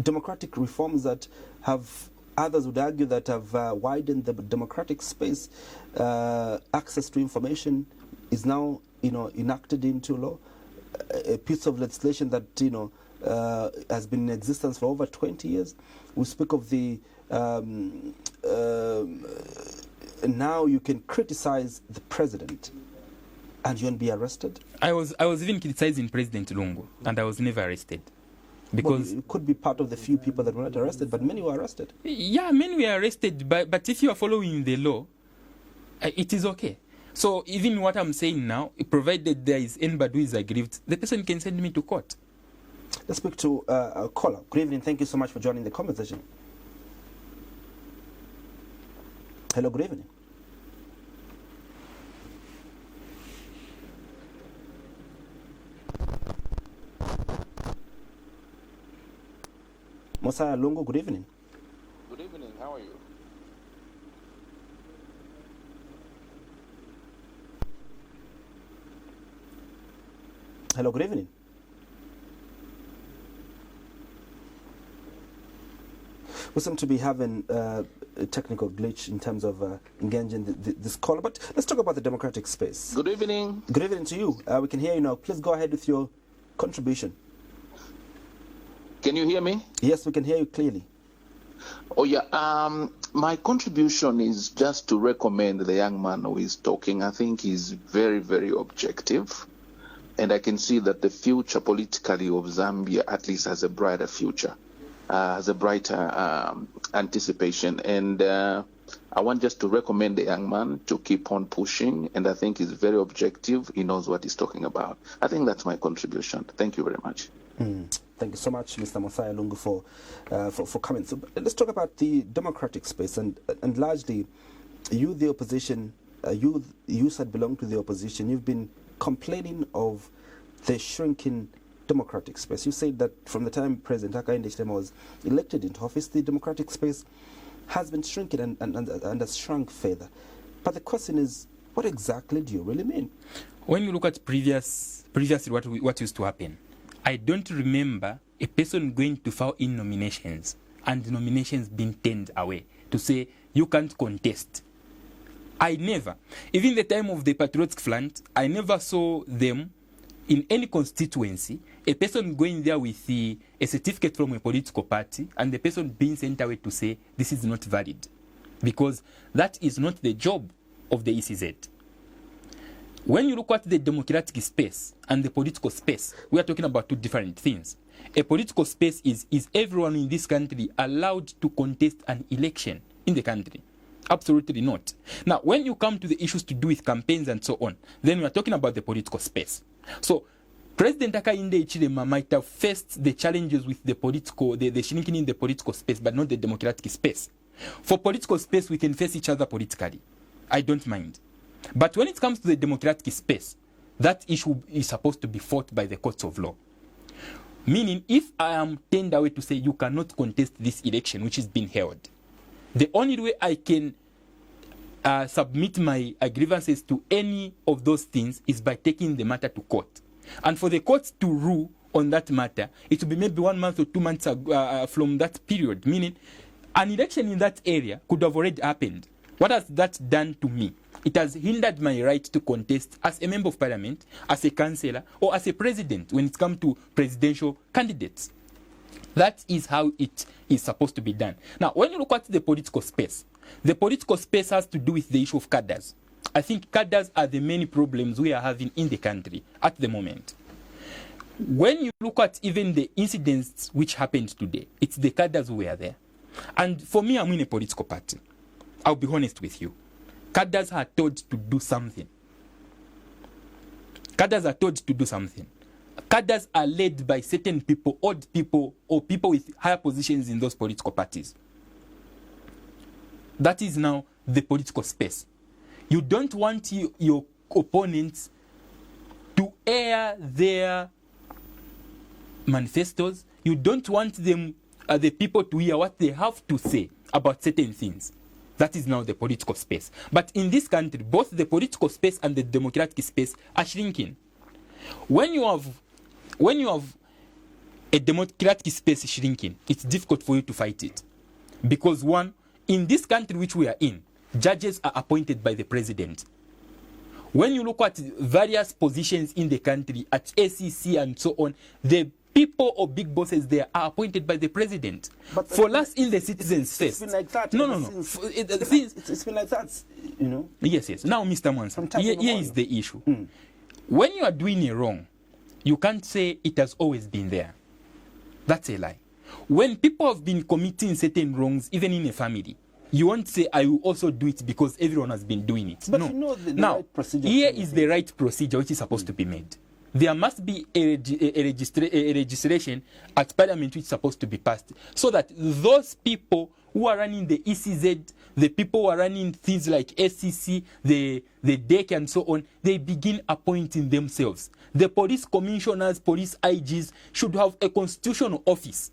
Democratic reforms that have, others would argue, that have widened the democratic space. Access to information is now enacted into law. A piece of legislation that has been in existence for over 20 years. We speak of the now you can criticize the president and you won't be arrested. I was even criticizing President Lungu and I was never arrested. Because it could be part of the few people that were not arrested, but many were arrested. Yeah, many were arrested, but if you are following the law, it is okay. So even what I'm saying now, provided there is anybody who is aggrieved, the person can send me to court. Let's speak to a caller. Good evening. Thank you so much for joining the conversation. Hello, good evening. Mosiah Lungu, good evening. Good evening, how are you? Hello, good evening. We seem to be having a technical glitch in terms of engaging this caller, but let's talk about the democratic space. Good evening. Good evening to you. We can hear you now. Please go ahead with your contribution. Can you hear me? Yes, we can hear you clearly. Oh, yeah. My contribution is just to recommend the young man who is talking. I think he's very, very objective. And I can see that the future politically of Zambia at least has a brighter future, has a brighter anticipation. And I want just to recommend the young man to keep on pushing. And I think he's very objective. He knows what he's talking about. I think that's my contribution. Thank you very much. Thank you so much, Mr. Mosiah Lungu, for coming. So let's talk about the democratic space, and largely, you, the opposition, you said belong to the opposition. You've been complaining of the shrinking democratic space. You said that from the time President Hakainde Hichilema was elected into office, the democratic space has been shrinking and has shrunk further. But the question is, what exactly do you really mean? When you look at previously what used to happen, I don't remember a person going to file in nominations and nominations being turned away to say you can't contest. I never, even the time of the Patriotic Front, I never saw them in any constituency, a person going there with a certificate from a political party and the person being sent away to say this is not valid, because that is not the job of the ECZ. When you look at the democratic space and the political space, we are talking about two different things. A political space is everyone in this country allowed to contest an election in the country? Absolutely not. Now, when you come to the issues to do with campaigns and so on, then we are talking about the political space. So, President Hakainde Hichilema might have faced the challenges with the shrinking in the political space, but not the democratic space. For political space, we can face each other politically. I don't mind. But when it comes to the democratic space, that issue is supposed to be fought by the courts of law. Meaning, if I am turned away to say you cannot contest this election which is being held, the only way I can submit my grievances to any of those things is by taking the matter to court. And for the courts to rule on that matter, it will be maybe 1 month or 2 months from that period, meaning an election in that area could have already happened. What has that done to me? It has hindered my right to contest as a member of parliament, as a councillor, or as a president when it comes to presidential candidates. That is how it is supposed to be done. Now, when you look at the political space has to do with the issue of cadres. I think cadres are the many problems we are having in the country at the moment. When you look at even the incidents which happened today, it's the cadres who were there. And for me, I'm in a political party. I'll be honest with you. Cadres are told to do something. Cadres are told to do something. Cadres are led by certain people, odd people, or people with higher positions in those political parties. That is now the political space. You don't want your opponents to air their manifestos. You don't want them, the people, to hear what they have to say about certain things. That is now the political space. But in this country, both the political space and the democratic space are shrinking. When you have a democratic space shrinking, it's difficult for you to fight it. Because one, in this country which we are in, judges are appointed by the president. When you look at various positions in the country, at ACC and so on, the people or big bosses there are appointed by the president. But for us in the citizens first. It's been like that. No. It's been like that, you know. Yes. Now, Mr. Mwansa, here is the issue. When you are doing a wrong, you can't say it has always been there. That's a lie. When people have been committing certain wrongs, even in a family, you won't say, I will also do it because everyone has been doing it. But no. you know the Now, right procedure. here is the right procedure which is supposed to be made. There must be a registration at Parliament which is supposed to be passed, so that those people who are running the ECZ, the people who are running things like SCC, the DEC and so on, they begin appointing themselves. The police commissioners, police IGs should have a constitutional office.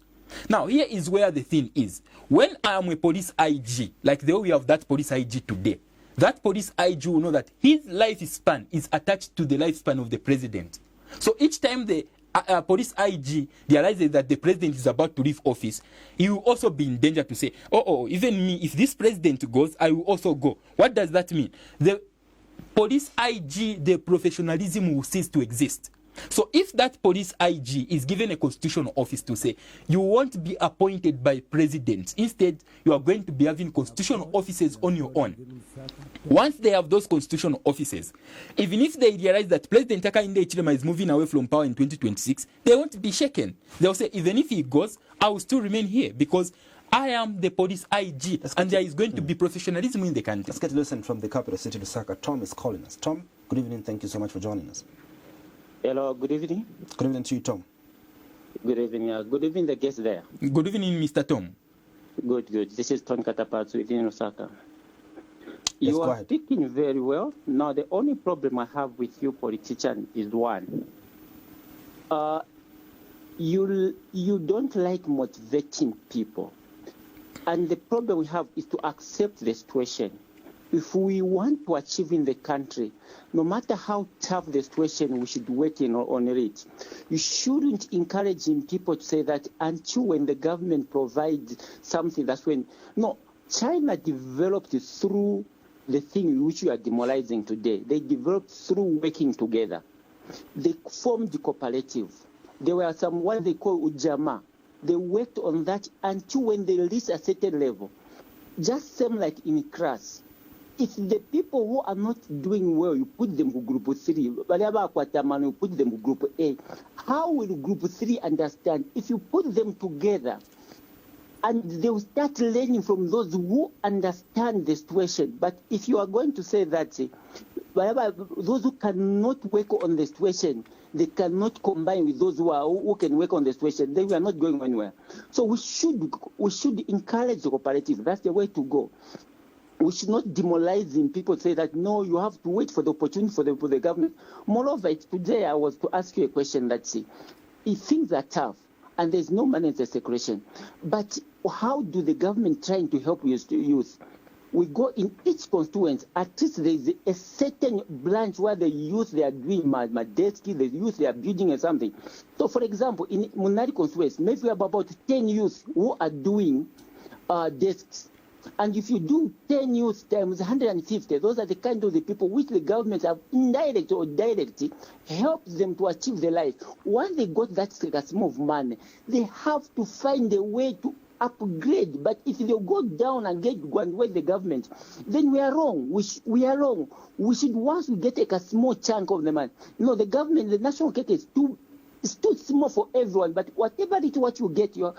Now, here is where the thing is. When I am a police IG, like the way we have that police IG today, that police IG will know that his lifespan is attached to the lifespan of the president. So each time the police IG realizes that the president is about to leave office, he will also be in danger to say, even me, if this president goes, I will also go. What does that mean? The police IG, the professionalism will cease to exist. So if that police IG is given a constitutional office to say, you won't be appointed by presidents, instead you are going to be having constitutional offices on your own. Once they have those constitutional offices, even if they realize that President Hakainde Hichilema is moving away from power in 2026, they won't be shaken. They'll say, even if he goes, I will still remain here because I am the police IG, and there is going to be professionalism in the country. Let's get a listen from the capital city, Lusaka. Tom is calling us. Tom, good evening. Thank you so much for joining us. Hello, good evening. Good evening to you, Tom. Good evening. Good evening, the guest there. Good evening, Mr. Tom. Good. This is Tom Katapatsu within Osaka. Yes, You go are ahead. speaking very well. Now, the only problem I have with you, politician, is one. You don't like motivating people. And the problem we have is to accept the situation. If we want to achieve in the country, no matter how tough the situation, we should work on it. You shouldn't encourage people to say that until when the government provides something, that's when. No, China developed through the thing which you are demoralizing today. They developed through working together. They formed the cooperative. There were some what they call Ujama. They worked on that until when they reached a certain level. Just same like in class. If the people who are not doing well, you put them to group 3, you put them to group A, how will group 3 understand? If you put them together, and they will start learning from those who understand the situation. But if you are going to say that those who cannot work on the situation, they cannot combine with those who can work on the situation, then we are not going anywhere. So we should encourage the cooperative. That's the way to go. We should not demoralize people, say that, no, you have to wait for the opportunity for the government. Moreover, today I was to ask you a question that, if things are tough and there's no money in the circulation, but how do the government trying to help youth? we go in each constituency, at least there is a certain branch where the youth, they are doing Madeski, the youth, they are building or something. So, for example, in Munari constituency, maybe we have about 10 youth who are doing desks. And if you do 10 youth times 150, those are the kind of the people which the government have indirectly or directly helped them to achieve their life. Once they got that sum of money, they have to find a way to upgrade. But if they go down and get and with the government, then we are wrong. We are wrong. We should, once we get a small chunk of the money. No, the government, the national cake is too small for everyone, but whatever it is what you get, you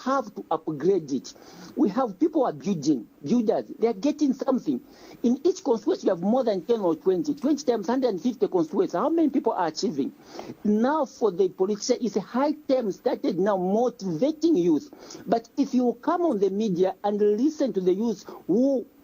have to upgrade it. We have people who are builders, they are getting something. In each constituency, you have more than 10 or 20 times 150 constituencies. How many people are achieving? Now for the politician, it's a high time started now motivating youth. But if you come on the media and listen to the youth,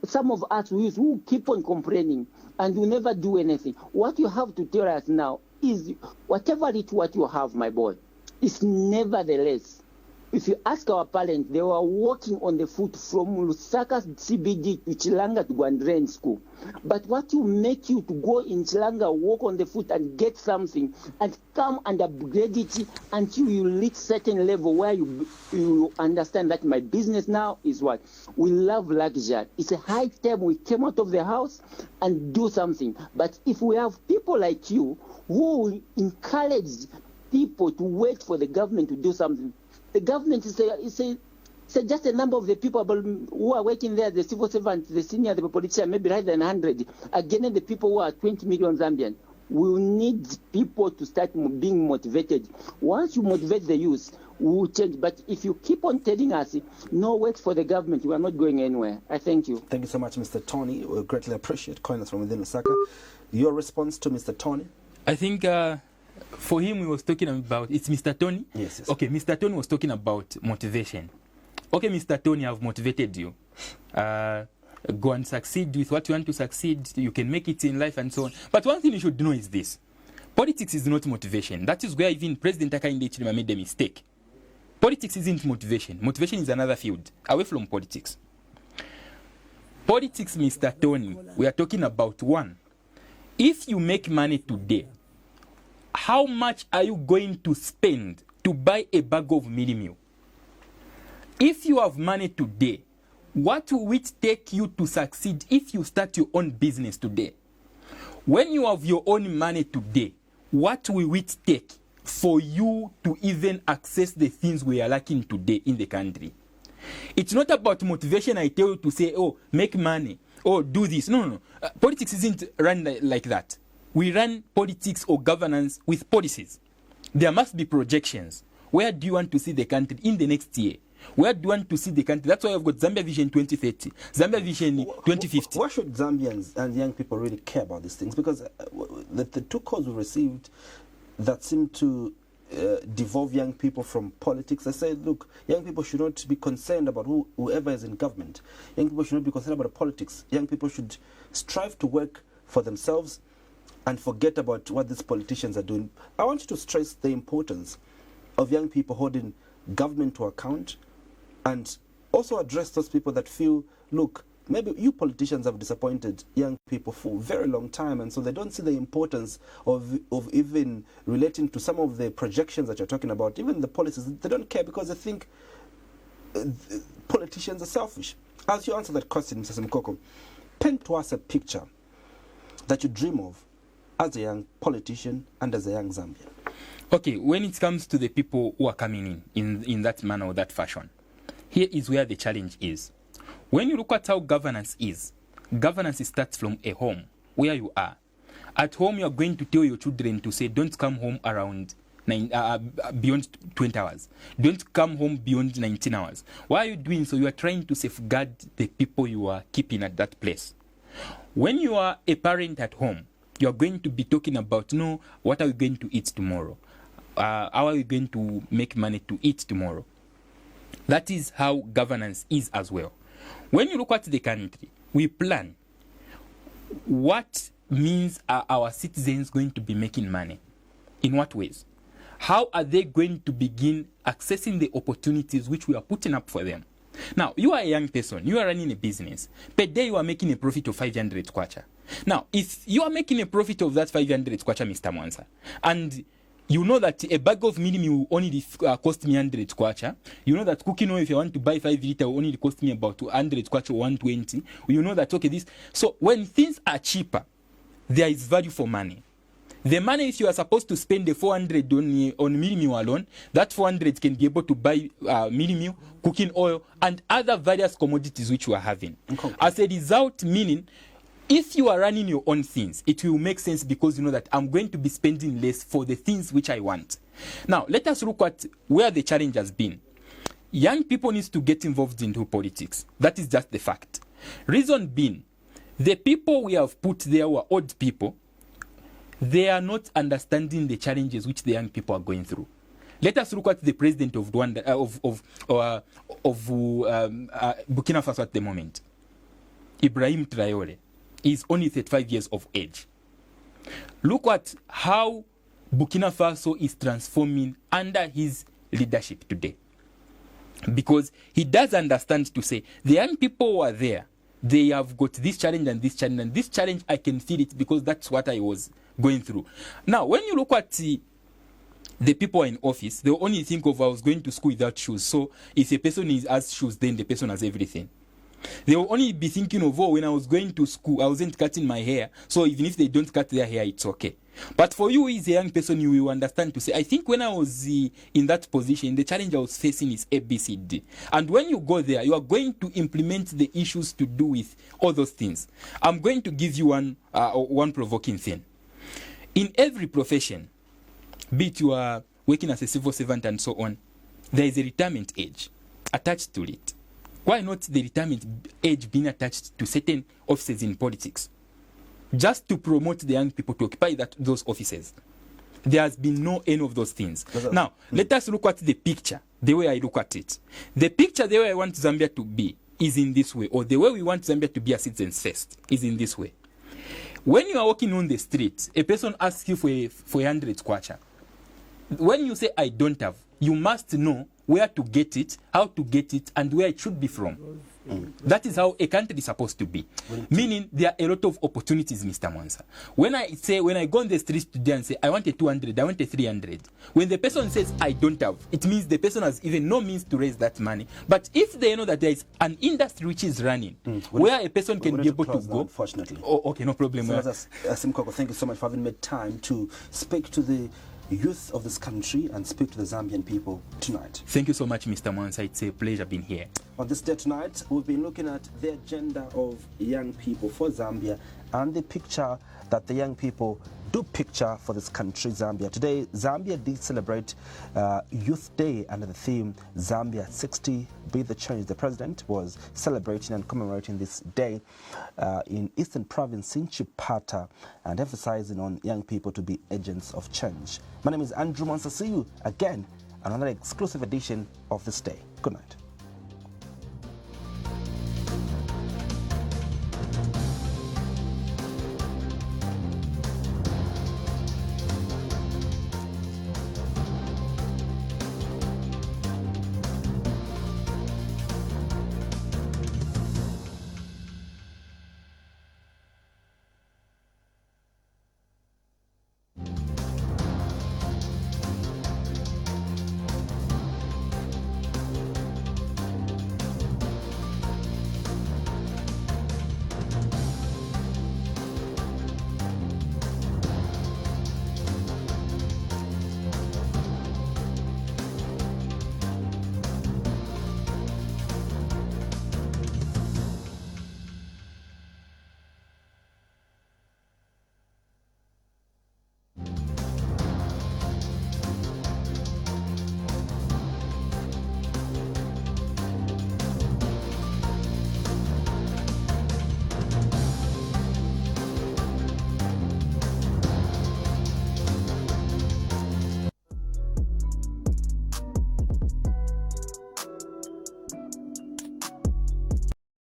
some of us youth who keep on complaining and you never do anything, what you have to tell us now is whatever it what you have, my boy, is nevertheless. If you ask our parents, they were walking on the foot from Lusaka CBD to Chilanga to go and train school. But what will make you to go in Chilanga, walk on the foot and get something and come and upgrade it until you reach certain level where you understand that my business now is what? We love luxury. It's a high time we came out of the house and do something. But if we have people like you who encourage people to wait for the government to do something, the government is just a number of the people who are working there, the civil servants, the senior, the politician, maybe rather than 100. Again, the people who are 20 million Zambian. We need people to start being motivated. Once you motivate the youth, we will change. But if you keep on telling us, no, wait for the government, we are not going anywhere. I thank you. Thank you so much, Mr. Tony. We greatly appreciate calling us from within Lusaka. Your response to Mr. Tony? I think for him, he was talking about, it's Mr. Tony? Yes. Okay, Mr. Tony was talking about motivation. Okay, Mr. Tony, I've motivated you. Go and succeed with what you want to succeed. You can make it in life and so on. But one thing you should know is this. Politics is not motivation. That is where even President Hakainde Hichilema made a mistake. Politics isn't motivation. Motivation is another field, away from politics. Politics, Mr. Tony, we are talking about one. If you make money today, how much are you going to spend to buy a bag of mini meal? If you have money today, what will it take you to succeed if you start your own business today? When you have your own money today, what will it take for you to even access the things we are lacking today in the country? It's not about motivation. I tell you to say, oh, make money, oh, do this. No. Politics isn't run like that. We run politics or governance with policies. There must be projections. Where do you want to see the country in the next year? Where do you want to see the country? That's why I've got Zambia Vision 2030, Zambia Vision 2050. Why should Zambians and young people really care about these things? Because the two calls we received that seem to devolve young people from politics, I say, look, young people should not be concerned about whoever is in government. Young people should not be concerned about politics. Young people should strive to work for themselves and forget about what these politicians are doing. I want you to stress the importance of young people holding government to account, and also address those people that feel, look, maybe you politicians have disappointed young people for a very long time, and so they don't see the importance of even relating to some of the projections that you're talking about, even the policies. They don't care because they think politicians are selfish. As you answer that question, Mr. Simukoko, paint to us a picture that you dream of as a young politician and as a young Zambian. Okay, when it comes to the people who are coming in that manner or that fashion, here is where the challenge is. When you look at how governance starts from a home, where you are. At home, you are going to tell your children to say, don't come home around beyond 20 hours. Don't come home beyond 19 hours. Why are you doing so? You are trying to safeguard the people you are keeping at that place. When you are a parent at home, you are going to be talking about, no, what are we going to eat tomorrow? How are we going to make money to eat tomorrow? That is how governance is as well. When you look at the country, we plan. What means are our citizens going to be making money? In what ways? How are they going to begin accessing the opportunities which we are putting up for them? Now, you are a young person, you are running a business. Per day, you are making a profit of 500 kwacha. Now, if you are making a profit of that 500 kwacha, Mr. Mwansa, and you know that a bag of mini will only cost me 100 kwacha. You know that cooking oil, if you want to buy 5 liter, will only cost me about 200 kwacha or 120. You know that, okay, this. So when things are cheaper, there is value for money. The money, if you are supposed to spend the 400 on mini meal alone, that 400 can be able to buy mini meal, cooking oil, and other various commodities which you are having. Okay. As a result, meaning, if you are running your own things, it will make sense because you know that I'm going to be spending less for the things which I want. Now, let us look at where the challenge has been. Young people need to get involved into politics. That is just the fact. Reason being, the people we have put there were old people. They are not understanding the challenges which the young people are going through. Let us look at the president of Rwanda, Burkina Faso at the moment, Ibrahim Traore. Is only 35 years of age. Look at how Burkina Faso is transforming under his leadership today. Because he does understand to say, the young people who are there, they have got this challenge and this challenge, and this challenge, I can feel it because that's what I was going through. Now, when you look at the people in office, they only think of, I was going to school without shoes. So if a person has shoes, then the person has everything. They will only be thinking of, when I was going to school, I wasn't cutting my hair. So even if they don't cut their hair, it's okay. But for you as a young person, you will understand to say, I think when I was in that position, the challenge I was facing is ABCD. And when you go there, you are going to implement the issues to do with all those things. I'm going to give you one provoking thing. In every profession, be it you are working as a civil servant and so on, there is a retirement age attached to it. Why not the retirement age being attached to certain offices in politics? Just to promote the young people to occupy those offices. There has been no any of those things. Now, let us look at the picture, the way I look at it. The picture, the way I want Zambia to be, is in this way. Or the way we want Zambia to be as citizens first, is in this way. When you are walking on the street, a person asks you for 100 kwacha. When you say, I don't have, you must know where to get it, how to get it, and where it should be from. That is how a country is supposed to be. Meaning, there are a lot of opportunities, Mr. Mwansa. When I go on the streets today and say, I want a 200, I want a 300, when the person says, I don't have, it means the person has even no means to raise that money. But if they know that there is an industry which is running, where a person can be able to go... Unfortunately. Oh, okay, no problem. So, Lazarous Simukoko, thank you so much for having made time to speak to the youth of this country and speak to the Zambian people tonight. Thank you so much, Mr. Mwansa. It's a pleasure being here. On this day tonight, we've been looking at the agenda of young people for Zambia and the picture that the young people do picture for this country, Zambia. Today, Zambia did celebrate Youth Day under the theme Zambia at 60, Be the Change. The president was celebrating and commemorating this day in Eastern Province in Chipata and emphasizing on young people to be agents of change. My name is Andrew Mwansa. See you again on another exclusive edition of This Day. Good night.